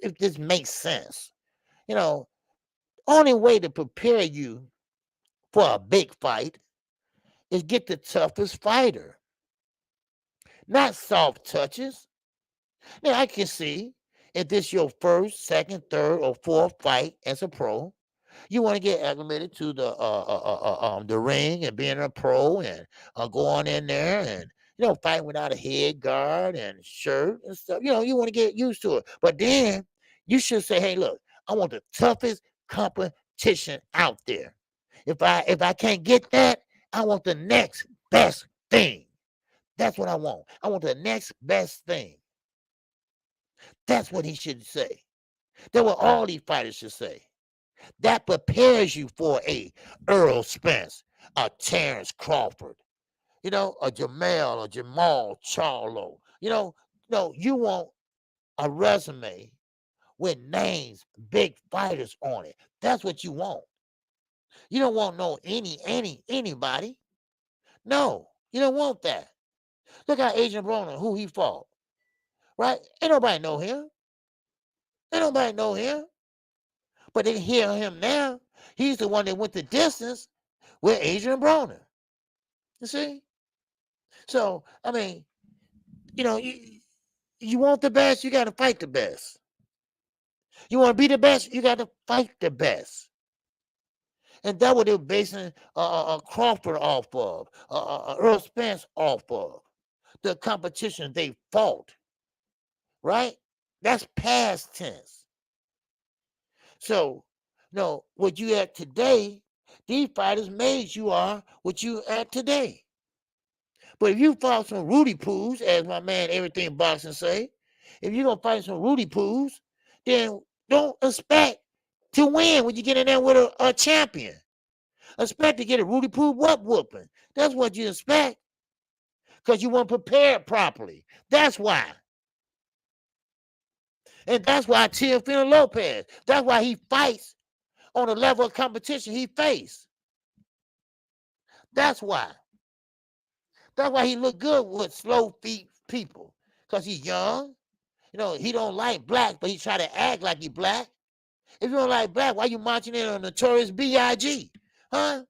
if this makes sense. Only way to prepare you for a big fight is get the toughest fighter, not soft touches. Now I can see if this your first, second, third, or fourth fight as a pro, you want to get acclimated to the ring and being a pro and going in there and fighting without a head guard and shirt and stuff. You want to get used to it. But then you should say, hey, look, I want the toughest competition out there. If I can't get that, I want the next best thing. That's what I want. I want the next best thing. That's what he should say. That's what all these fighters should say. That prepares you for a Earl Spence, a Terrence Crawford, a Jamal Charlo. No, you want a resume with names, big fighters on it. That's what you want. You don't want anybody. No, you don't want that. Look at Adrian Broner, who he fought. Right? Ain't nobody know him. But they hear him now. He's the one that went the distance with Adrian Broner. You see? So, I mean, you want the best, you got to fight the best. You want to be the best, you got to fight the best. And that's what they're basing Crawford off of, Earl Spence off of. The competition they fought. Right? That's past tense. So, what you at today, these fighters made you are what you at today. But if you fought some Rudy Poos, as my man Everything Boxing say, if you're going to fight some Rudy Poos, then don't expect to win when you get in there with a champion. Expect to get a Rudy Poo whooping. That's what you expect. Because you weren't prepared properly. That's why. And that's why Teofimo Lopez, that's why he fights on the level of competition he faced. That's why. That's why he look good with slow feet people. Because he's young. He don't like black, but he try to act like he black. If you don't like black, why you marching in on Notorious B.I.G.? Huh?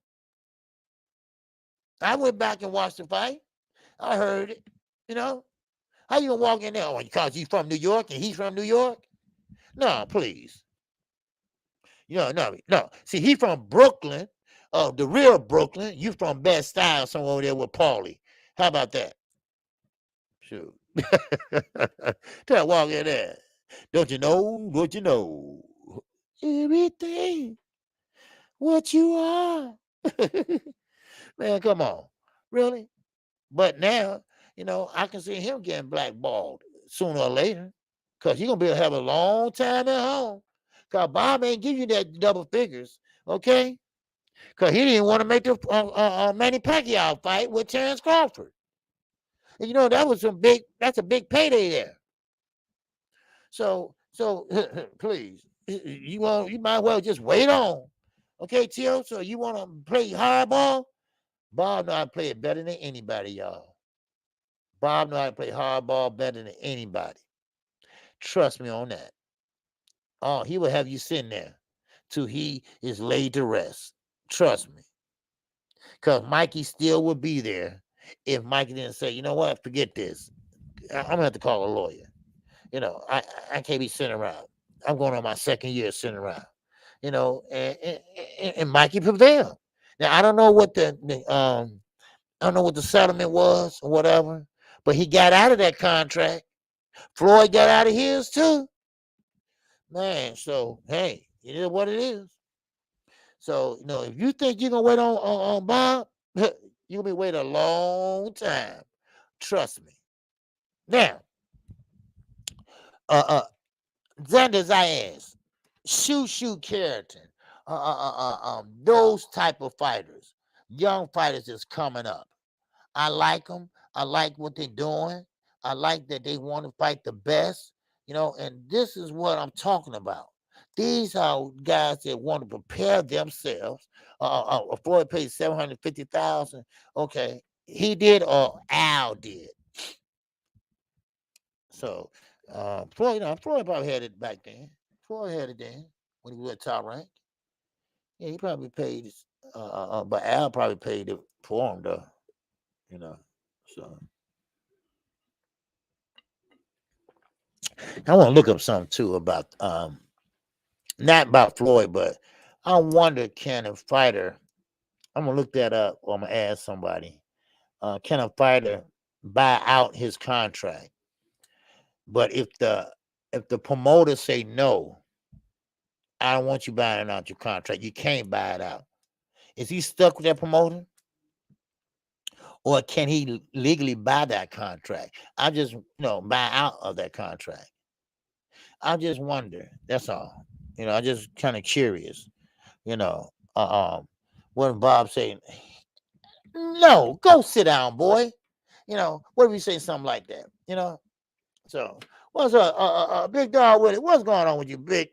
I went back and watched the fight. I heard it. How you gonna walk in there? Oh, because he's from New York and he's from New York? No, please. No. See, he from Brooklyn, the real Brooklyn. You from Bed-Stuy, somewhere over there with Paulie. How about that? Shoot. Try to walk in there. Don't you know what you know? Everything. What you are. Man, come on. Really? But now, I can see him getting blackballed sooner or later. Because you're going to be able to have a long time at home. Because Bob ain't give you that double figures. Okay? Because he didn't want to make the Manny Pacquiao fight with Terrence Crawford. And that's a big payday there. So please, you might well just wait on. Okay, Tio? So you want to play hardball? Bob know how to play it better than anybody, y'all. Bob know how to play hardball better than anybody. Trust me on that. Oh, he will have you sitting there till he is laid to rest. Trust me. Because Mikey still would be there if Mikey didn't say, you know what, forget this. I'm going to have to call a lawyer. You know, I can't be sitting around. I'm going on my second year sitting around. You know, and Mikey prevailed. Now I don't know what the I don't know what the settlement was or whatever, but he got out of that contract. Floyd got out of his too. Man, so hey, it is what it is. So, you know, if you think you're gonna wait on Bob, you're gonna be waiting a long time. Trust me. Now, Xander Zayas, Shoot Carrington, those type of fighters, young fighters is coming up. I like them. I like what they're doing. I like that they want to fight the best, you know, and this is what I'm talking about. These are guys that want to prepare themselves. Floyd paid $750,000. Okay, he did or Al did. So Floyd, Floyd probably had it back then. Floyd had it then when he was at top rank. Yeah, he probably paid. But Al probably paid it for him though. You know, so. I want to look up something too about not about Floyd, but I wonder can a fighter, I'm gonna look that up or I'm gonna ask somebody, can a fighter buy out his contract? But if the promoter say no, I don't want you buying out your contract, you can't buy it out. Is he stuck with that promoter? Or can he legally buy that contract? I just buy out of that contract. I just wonder. That's all. I just kind of curious. You know, what Bob saying? No, go sit down, boy. What if we say something like that? So what's up, big dog Willie? What's going on with you, big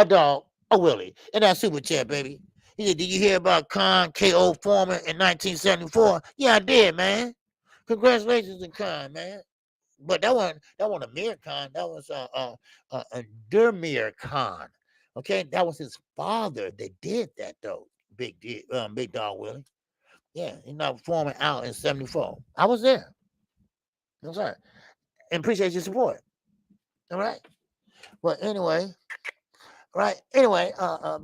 dog Willie? And that super chat, baby. He said, did you hear about Khan KO Foreman in 1974? Yeah, I did, man. Congratulations to Khan, man. But that wasn't Amir Khan. That was Dermir Khan. Okay, that was his father that did that though. Big dog Willie. Yeah, he knocked Foreman out in 74. I was there. I'm sorry. And appreciate your support. All right. But anyway, right. Anyway,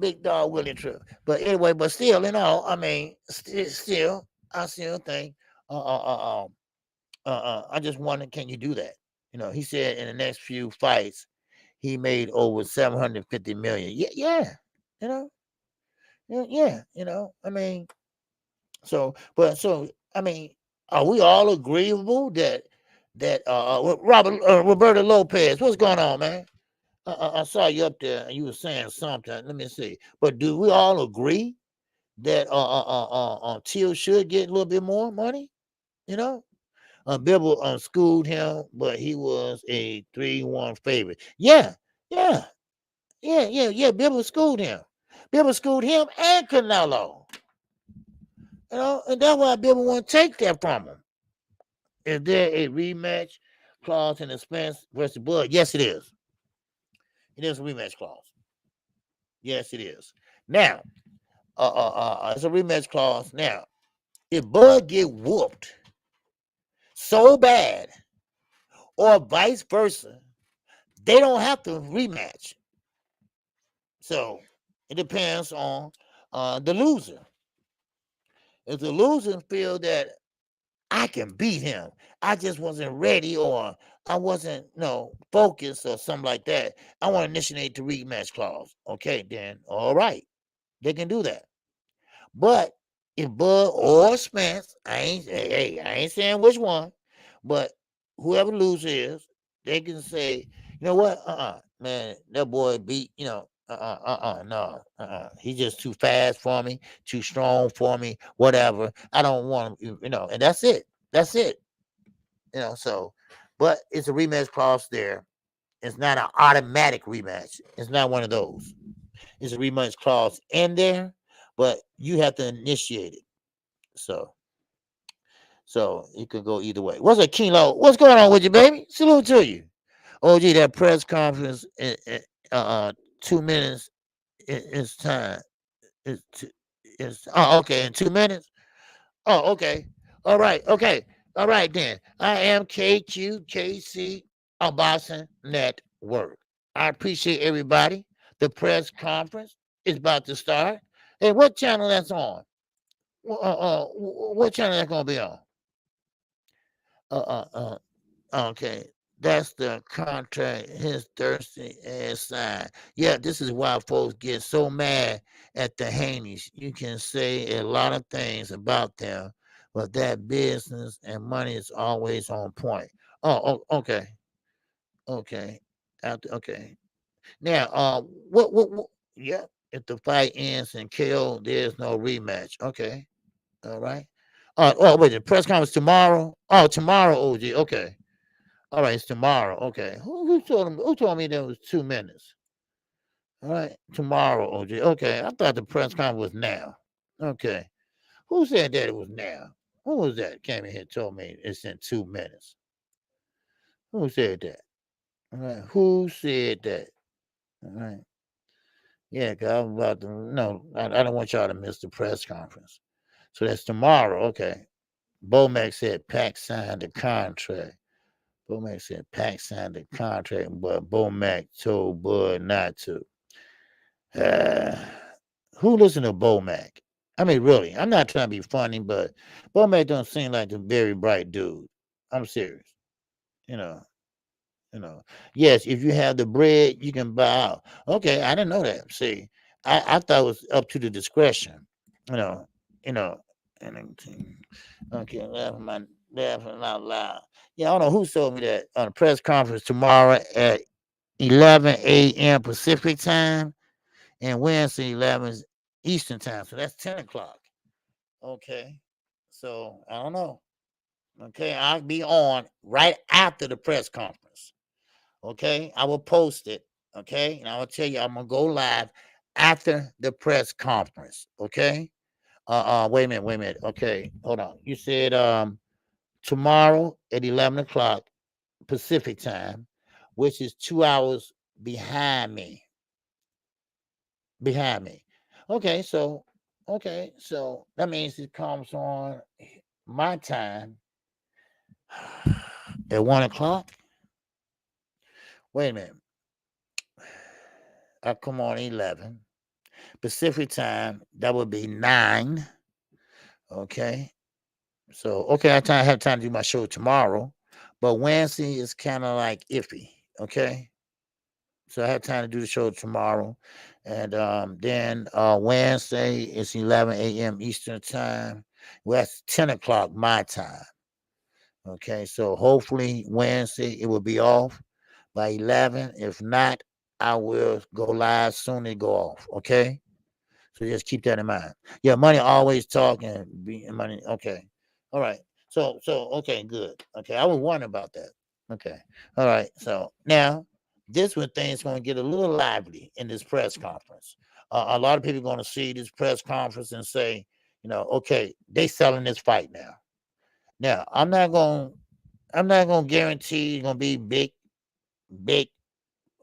big dog Willie True. But anyway, but still, I mean, still, I still think I just wonder, can you do that? He said in the next few fights, he made over 750 million. Yeah. I mean, I mean, are we all agreeable that Roberto Lopez, what's going on, man? I saw you up there and you were saying something. Let me see. But do we all agree that Teal should get a little bit more money? Bibble schooled him, but he was a 3-1 favorite. Yeah. Bibble schooled him. Bibble schooled him and Canelo. And that's why Bibble won't take that from him. Is there a rematch clause in the Spence versus Bud? Yes, it is. It is a rematch clause. Yes, it is. Now, it's a rematch clause. Now, if Bud get whooped so bad, or vice versa, they don't have to rematch. So it depends on the loser. If the loser feel that I can beat him, I just wasn't ready, or I wasn't focused or something like that, I want to initiate the rematch clause. Okay, then all right, they can do that. But if Bud or Spence, I ain't saying which one, but whoever loser is, they can say, you know what, man, that boy beat, no, he's just too fast for me, too strong for me, whatever. I don't want him, and that's it. So, but it's a rematch clause there. It's not an automatic rematch. It's not one of those. It's a rematch clause in there, but you have to initiate it. So So you can go either way. What's up, Kilo? What's going on with you, baby? Salute to you. OG, that press conference, 2 minutes is time. It's okay, in 2 minutes. Oh, okay. All right. Okay. All right then. I am KQKC Boxing Network. I appreciate everybody. The press conference is about to start. Hey, what channel that's on? What channel that's gonna be on? Okay. That's the contract his thirsty ass side. Yeah, this is why folks get so mad at the Haney'S. You can say a lot of things about them, but that business and money is always on point. Okay. Okay. Okay. Now, what, yeah, if the fight ends in KO, there's no rematch. Okay. All right. Oh, wait, the press conference tomorrow? Oh, tomorrow, OG. Okay. All right, it's tomorrow. Okay. Who told him? Who told me there was 2 minutes? All right, tomorrow, OJ. Okay, I thought the press conference was now. Okay. Who said that it was now? Who was that? Came in here and told me it's in 2 minutes. Who said that? All right. Who said that? All right. Yeah, cause I'm about to. No, I don't want y'all to miss the press conference. So that's tomorrow. Okay. Bomac said Pac signed the contract. Bomac said Pac signed the contract, but Bomac told Bud not to. Uh, who listened to Bomac? I mean, really, I'm not trying to be funny, but Bomac don't seem like a very bright dude. I'm serious. You know, you know. Yes, if you have the bread, you can buy out. Okay, I didn't know that. See, I thought it was up to the discretion. You know, you know. Okay, laughing out loud. Yeah, I don't know who told me that on a press conference tomorrow at 11 a.m. Pacific time and Wednesday 11 Eastern time. So that's 10 o'clock. Okay. So I don't know. Okay. I'll be on right after the press conference. Okay. I will post it. Okay. And I will tell you I'm gonna go live after the press conference. Okay. Wait a minute. Okay, hold on. You said tomorrow at 11 o'clock Pacific time, which is 2 hours behind me. Behind me. Okay, so that means it comes on my time at 1 o'clock. Wait a minute. I come on 11 Pacific time. That would be 9. Okay. So okay, have time to do my show tomorrow, but Wednesday is kind of like iffy. Okay. So I have time to do the show tomorrow. And then Wednesday is 11 a.m. Eastern time. Well, that's 10 o'clock my time. Okay, so hopefully Wednesday it will be off by 11. If not, I will go live soon and go off. Okay, so just keep that in mind. Yeah, money always talking. Money. Okay, all right. So okay, good. Okay, I was wondering about that. Okay, all right. So now this when things going to get a little lively in this press conference. A lot of people are going to see this press conference and say, okay, they selling this fight now. Now I'm not gonna guarantee it's gonna be big.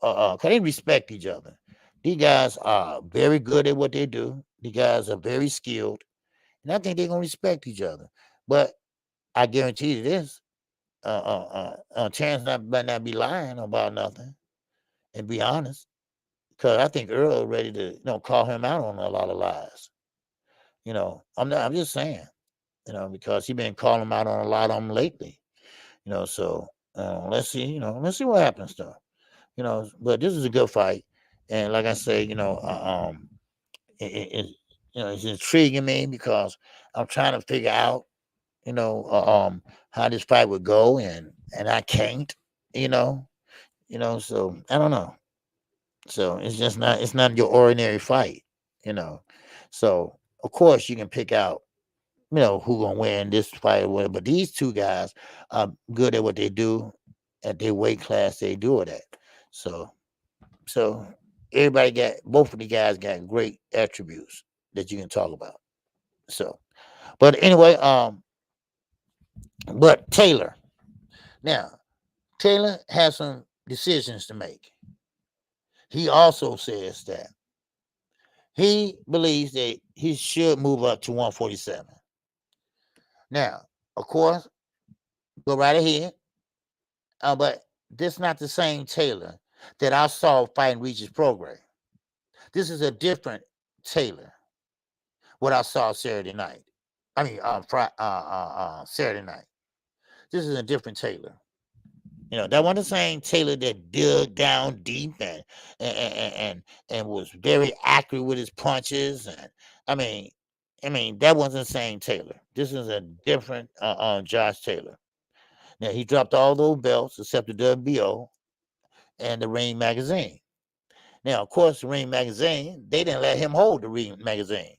Cause they respect each other. These guys are very good at what they do. These guys are very skilled, and I think they're gonna respect each other. But I guarantee you this: Chance might not be lying about nothing, and be honest. Cause I think Earl ready to call him out on a lot of lies. I'm not. I'm just saying. Because he been calling him out on a lot of them lately. So let's see. Let's see what happens though. But this is a good fight, and like I say, it it's intriguing me because I'm trying to figure out, how this fight would go, and I can't, you know, so I don't know. So it's not your ordinary fight, you know. So of course you can pick out, who gonna win this fight or whatever. But these two guys are good at what they do at their weight class they do it at. So so everybody got both of the guys got great attributes that you can talk about. So but anyway, But Taylor, now Taylor has some decisions to make. He also says that he believes that he should move up to 147. Now, of course, go right ahead. But this is not the same Taylor that I saw fighting Regis Program. This is a different Taylor. What I saw Saturday night. I mean, Saturday night. This is a different Taylor. That wasn't the same Taylor that dug down deep and was very accurate with his punches. And I mean, that wasn't the same Taylor. This is a different Josh Taylor. Now he dropped all those belts except the WBO and the Ring magazine. Now, of course, the Ring magazine, they didn't let him hold the Ring magazine.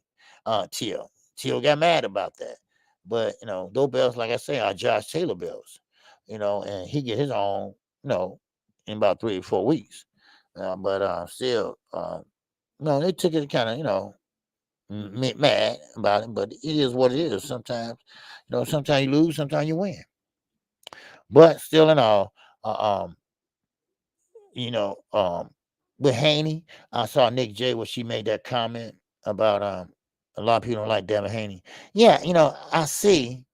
Till got mad about that. But those belts, like I say, are Josh Taylor belts. And he get his own, in about 3 or 4 weeks. But still, they took it kind of, mad about it. But it is what it is. Sometimes, sometimes you lose, sometimes you win. But still, in all, with Haney, I saw Nick J where she made that comment about a lot of people don't like Devin Haney. Yeah, I see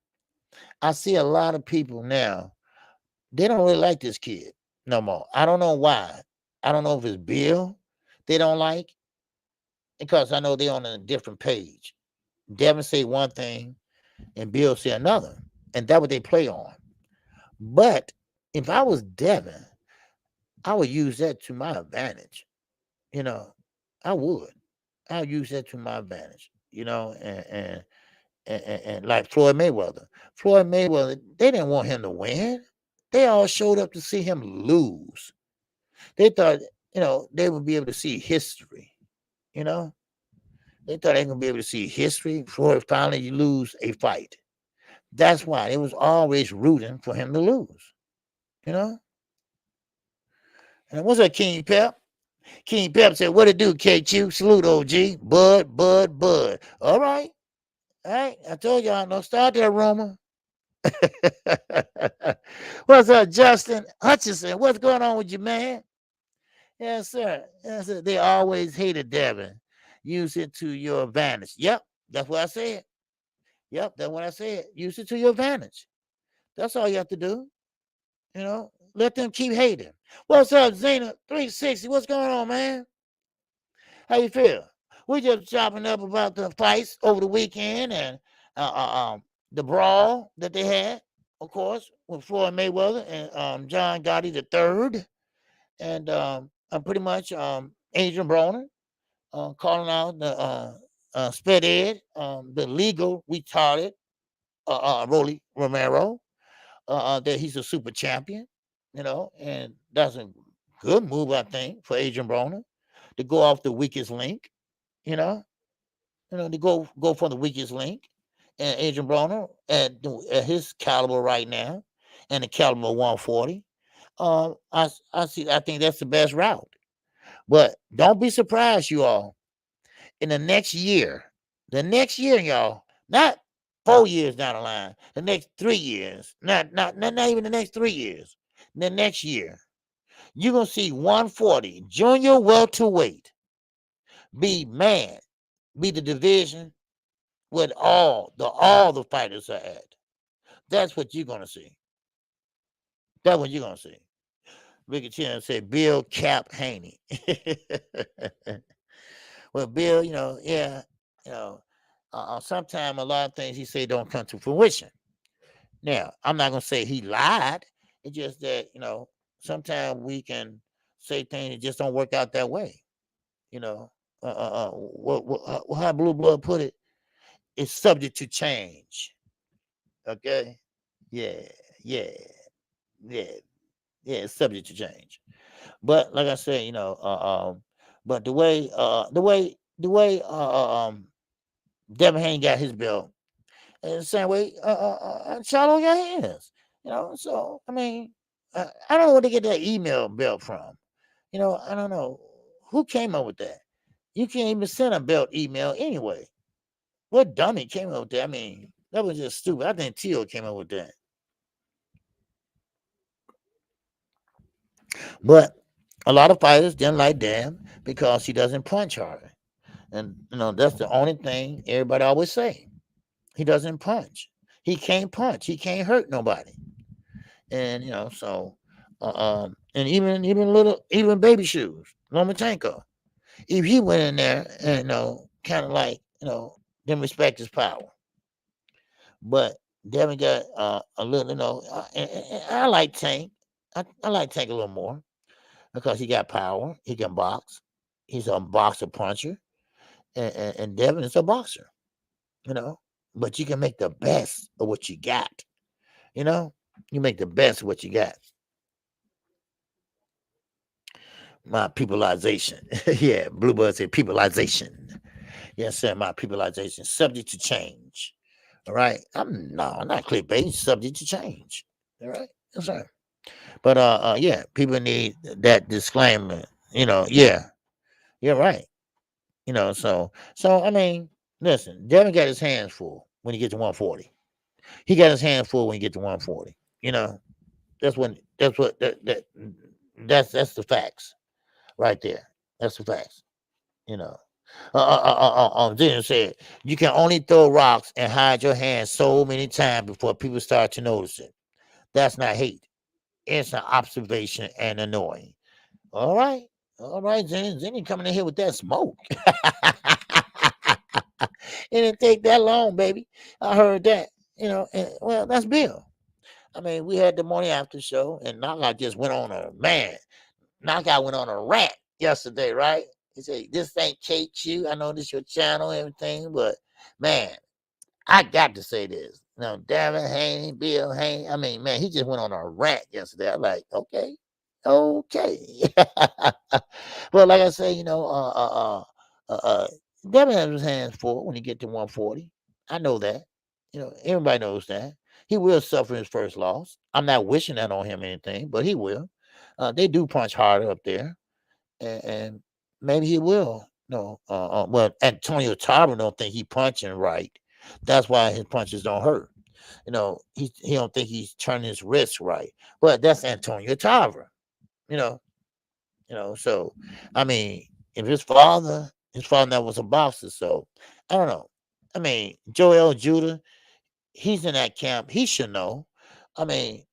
a lot of people now. They don't really like this kid no more. I don't know why. I don't know if it's Bill they don't like, because I know they're on a different page. Devin say one thing and Bill say another, and that's what they play on. But if I was Devin, I would use that to my advantage. I would. I'll use that to my advantage. And like Floyd Mayweather. Floyd Mayweather, they didn't want him to win. They all showed up to see him lose. They thought, they would be able to see history. They thought they were going to be able to see history before finally you lose a fight. That's why they was always rooting for him to lose. And what's up, King Pep? King Pep said, what it do, KQ? Salute, OG. Bud. All right. I told y'all, don't start that rumor. What's up, Justin Hutchinson? What's going on with you, man? Yes, sir. They always hated Devin. Use it to your advantage. Yep, that's what I said. Yep, that's what I said. Use it to your advantage. That's all you have to do. Let them keep hating. What's up, Zena 360? What's going on, man? How you feel? We just chopping up about the fights over the weekend and the brawl that they had, of course, with Floyd Mayweather and John Gotti III, and pretty much Adrian Broner calling out the Sped Ed, the legal retarded Rolly Romero, that he's a super champion, and that's a good move, I think, for Adrian Broner to go off the weakest link, to go for the weakest link. And Adrian Broner at his caliber right now, and the caliber 140, I think that's the best route. But don't be surprised, you all, in the next year, y'all, not 4 years down the line, the next 3 years, not even the next 3 years, the next year, you're gonna see 140 junior welterweight be the division where all the fighters are at. That's what you're gonna see. That's what you're gonna see. Ricky Chin said Bill Cap Haney. Well, Bill, sometimes a lot of things he say don't come to fruition. Now, I'm not gonna say he lied. It's just that sometimes we can say things that just don't work out that way. How Blue Blood put it, it's subject to change. Okay, yeah, yeah, yeah, it's subject to change. But like I said, but the way Devin Haney got his belt, and the same way Charlo got his. So I mean, I don't know where they get that email belt from. I don't know who came up with that. You can't even send a belt email anyway. What dummy came up with that? I mean, that was just stupid. I think Teal came up with that. But a lot of fighters didn't like Dam because he doesn't punch hard. And that's the only thing everybody always say. He doesn't punch. He can't punch. He can't hurt nobody. And and even baby shoes, Lomachenko. If he went in there and kind of like didn't respect his power, but Devin got a little and I like Tank. I like Tank a little more because he got power. He can box. He's a boxer puncher, and Devin is a boxer. But you can make the best of what you got. You make the best of what you got. My peopleization. Yeah, Bluebird said peopleization. Yes, sir. My peopleization subject to change. All right. I'm not clickbait. Subject to change. All right. Yes, sir. But yeah, people need that disclaimer. Yeah, you're right. So I mean, listen, Devin got his hands full when he gets to 140. He got his hands full when he gets to 140. That's the facts right there. That's the facts. Then said you can only throw rocks and hide your hands so many times before people start to notice it. That's not hate. It's an observation and annoying. All right. Zenny coming in here with that smoke. It didn't take that long, baby. I heard that. Well, that's Bill. I mean, we had the morning after show, and Knockout just went on Knockout went on a rant yesterday, right? He said, "This ain't KQ. I know this your channel and everything, but man, I got to say this. Darren Haney, Bill Haney. I mean, man, he just went on a rant yesterday. I'm like, okay. Well, like I say, Devin has his hands full when he get to 140. I know that. Everybody knows that. He will suffer his first loss. I'm not wishing that on him or anything, but he will. They do punch harder up there, and maybe he will. Well, Antonio Tarver don't think he punching right. That's why his punches don't hurt. He don't think he's turning his wrist right. But that's Antonio Tarver. So I mean, if his father that was a boxer, so I don't know. I mean, Joel Judah, he's in that camp. He should know. I mean,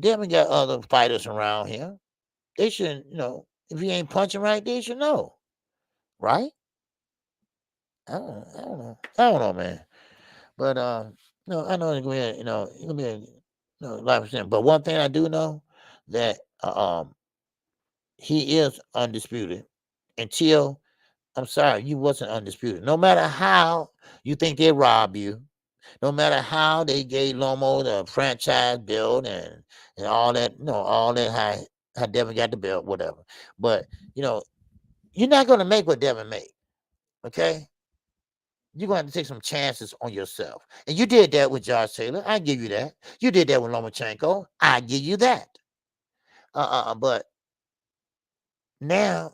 Devin got other fighters around here. They should, if he ain't punching right, they should know, right? I don't know, man. But no, I know it's gonna be a life percent. But one thing I do know that he is undisputed until I'm sorry, you wasn't undisputed. No matter how you think they rob you, no matter how they gave Lomo the franchise build and all that, all that how Devin got the belt, whatever. But you're not gonna make what Devin made. Okay? You're going to have to take some chances on yourself. And you did that with Josh Taylor. I give you that. You did that with Lomachenko. I give you that. But now,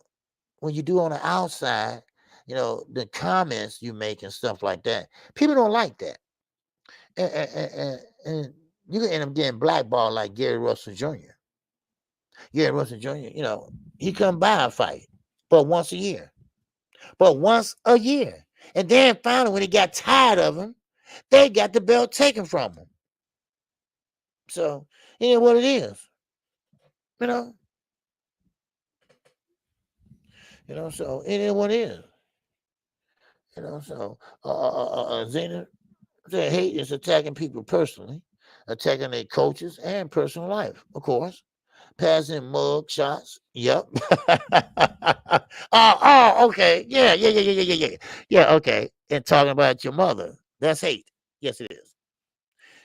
when you do on the outside, the comments you make and stuff like that, people don't like that. And you can end up getting blackballed like Gary Russell Jr. Gary Russell Jr., he come by a fight, but once a year. And then finally, when he got tired of him, they got the belt taken from him. So, it is what it is. So it is what it is. So Zena said hate is attacking people personally, attacking their coaches and personal life, of course. Passing mug shots. Yep. Okay. Yeah. Yeah, okay. And talking about your mother. That's hate. Yes, it is.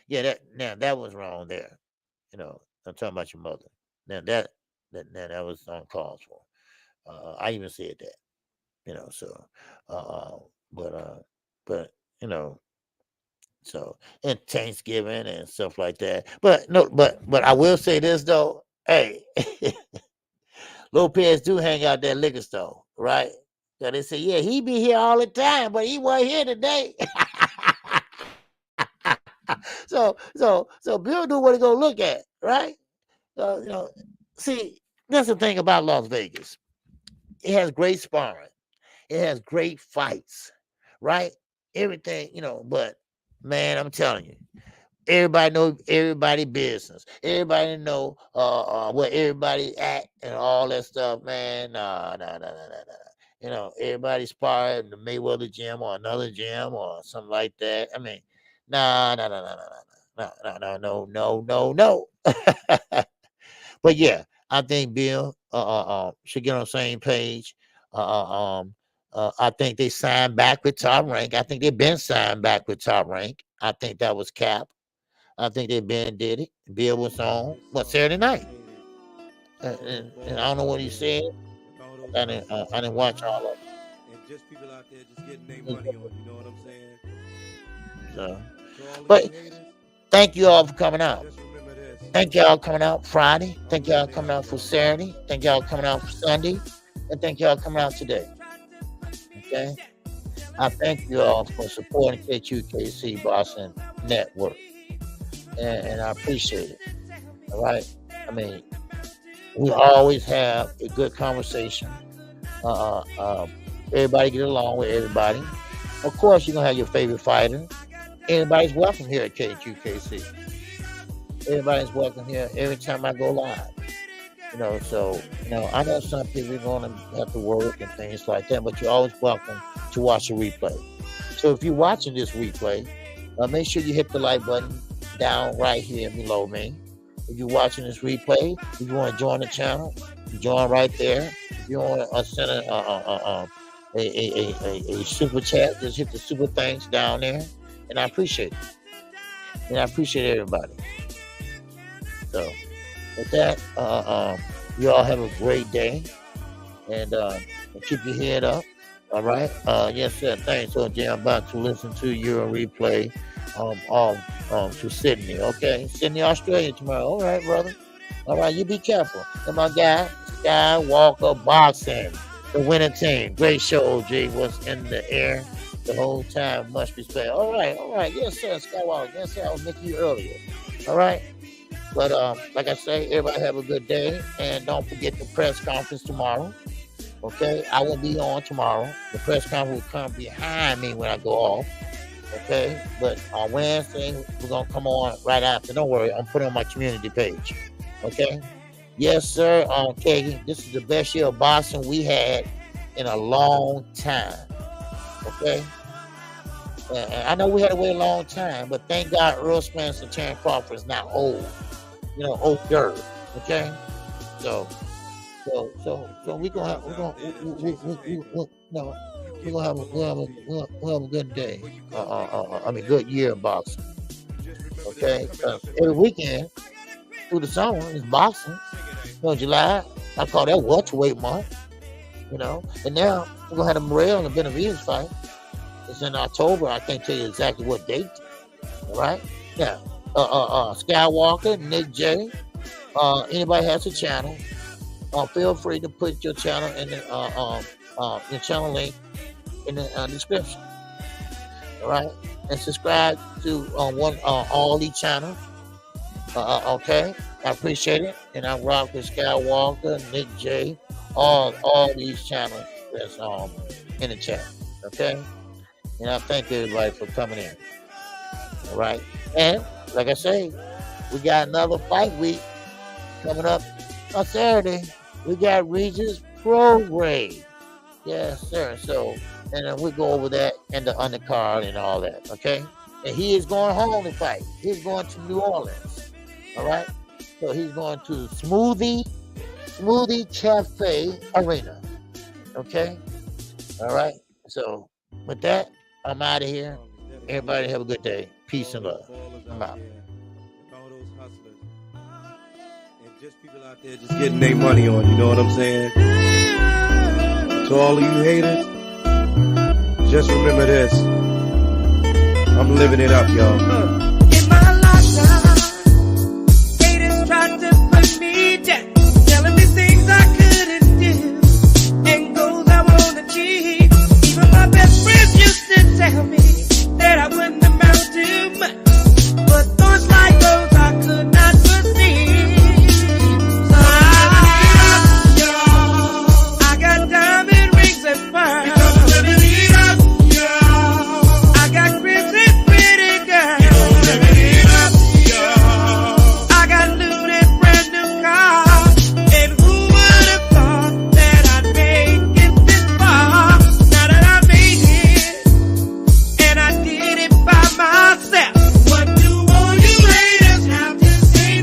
Yeah, that was wrong there. I'm talking about your mother. Now that was uncalled for. I even said that. So but so and Thanksgiving and stuff like that. But I will say this though. Hey, Lopez do hang out that liquor store, right? So they say, yeah, he be here all the time, but he wasn't here today. So Bill knew what he gonna look at, right? See, That's the thing about Las Vegas. It has great sparring. It has great fights, right? Everything, but man, I'm telling you, everybody know everybody business. Everybody know where everybody at and all that stuff, man. No. Everybody spar in the Mayweather gym or another gym or something like that. I mean, no. But yeah, I think Bill should get on the same page. I think they signed back with Top Rank. I think they've been signed back with Top Rank. I think that was Cap. I think they been did it. Bill was on Saturday night, and I don't know what he said. I didn't watch all of it. And just people out there just getting their money on, you know what I'm saying? So, but thank you all for coming out. Thank y'all coming out Friday. Thank y'all coming out for Saturday. Thank y'all coming out for Sunday. And thank y'all coming out today. Okay? I thank you all for supporting KQKC Boxing Network. And I appreciate it. All right? I mean, we always have a good conversation. Everybody get along with everybody. Of course, you're going to have your favorite fighter. Anybody's welcome here at KQKC. Everybody's welcome here every time I go live. So, I know some people are going to have to work and things like that, but you're always welcome to watch a replay. So if you're watching this replay, make sure you hit the like button down right here below me. If you're watching this replay, if you want to join the channel, join right there. If you want to send a super chat, just hit the super thanks down there. And I appreciate it. And I appreciate everybody. So, with that, you all have a great day, and keep your head up. All right. Yes, sir. Thanks. So, Jay, I'm about to listen to your replay to Sydney. Okay, Sydney, Australia tomorrow. All right, brother. All right, you be careful. And my guy, Skywalker Boxing, the winning team. Great show, Jay. Was in the air the whole time. Much respect. All right. Yes, sir. Skywalker. Yes, sir. I was making you earlier. All right. But like I say, everybody have a good day. And don't forget the press conference tomorrow. Okay? I will be on tomorrow. The press conference will come behind me when I go off. Okay? But on Wednesday, we're going to come on right after. Don't worry. I'm putting on my community page. Okay? Yes, sir. Okay. This is the best year of boxing we had in a long time. Okay? I know we had to wait a long time, but thank God Earl Spence and Terrence Crawford is now old. Older. Okay? So we're gonna have a good day. Good year of boxing. Okay? Every weekend through the summer is boxing. July, I call that welterweight month. And now we're gonna have the Morrell and the Benavidez fight. It's in October. I can't tell you exactly what date. All right? Now, Skywalker, Nick J. Anybody has a channel, feel free to put your channel in the your channel link in the description. All right, and subscribe to all these channels. Okay, I appreciate it, and I rock with Skywalker, Nick J, all these channels that's in the chat. Okay, and I thank everybody for coming in. All right, and like I say, we got another fight week coming up on Saturday. We got Regis Prograde. Yes, sir. So, and then we go over that and the undercard and all that. Okay, and he is going home to fight. He's going to New Orleans. All right. So he's going to Smoothie Cafe Arena. Okay. All right. So with that, I'm out of here. Everybody have a good day. Peace and love. I'm out. All those hustlers. And just people out there just getting their money on, you know what I'm saying? To all of you haters, just remember this. I'm living it up, y'all.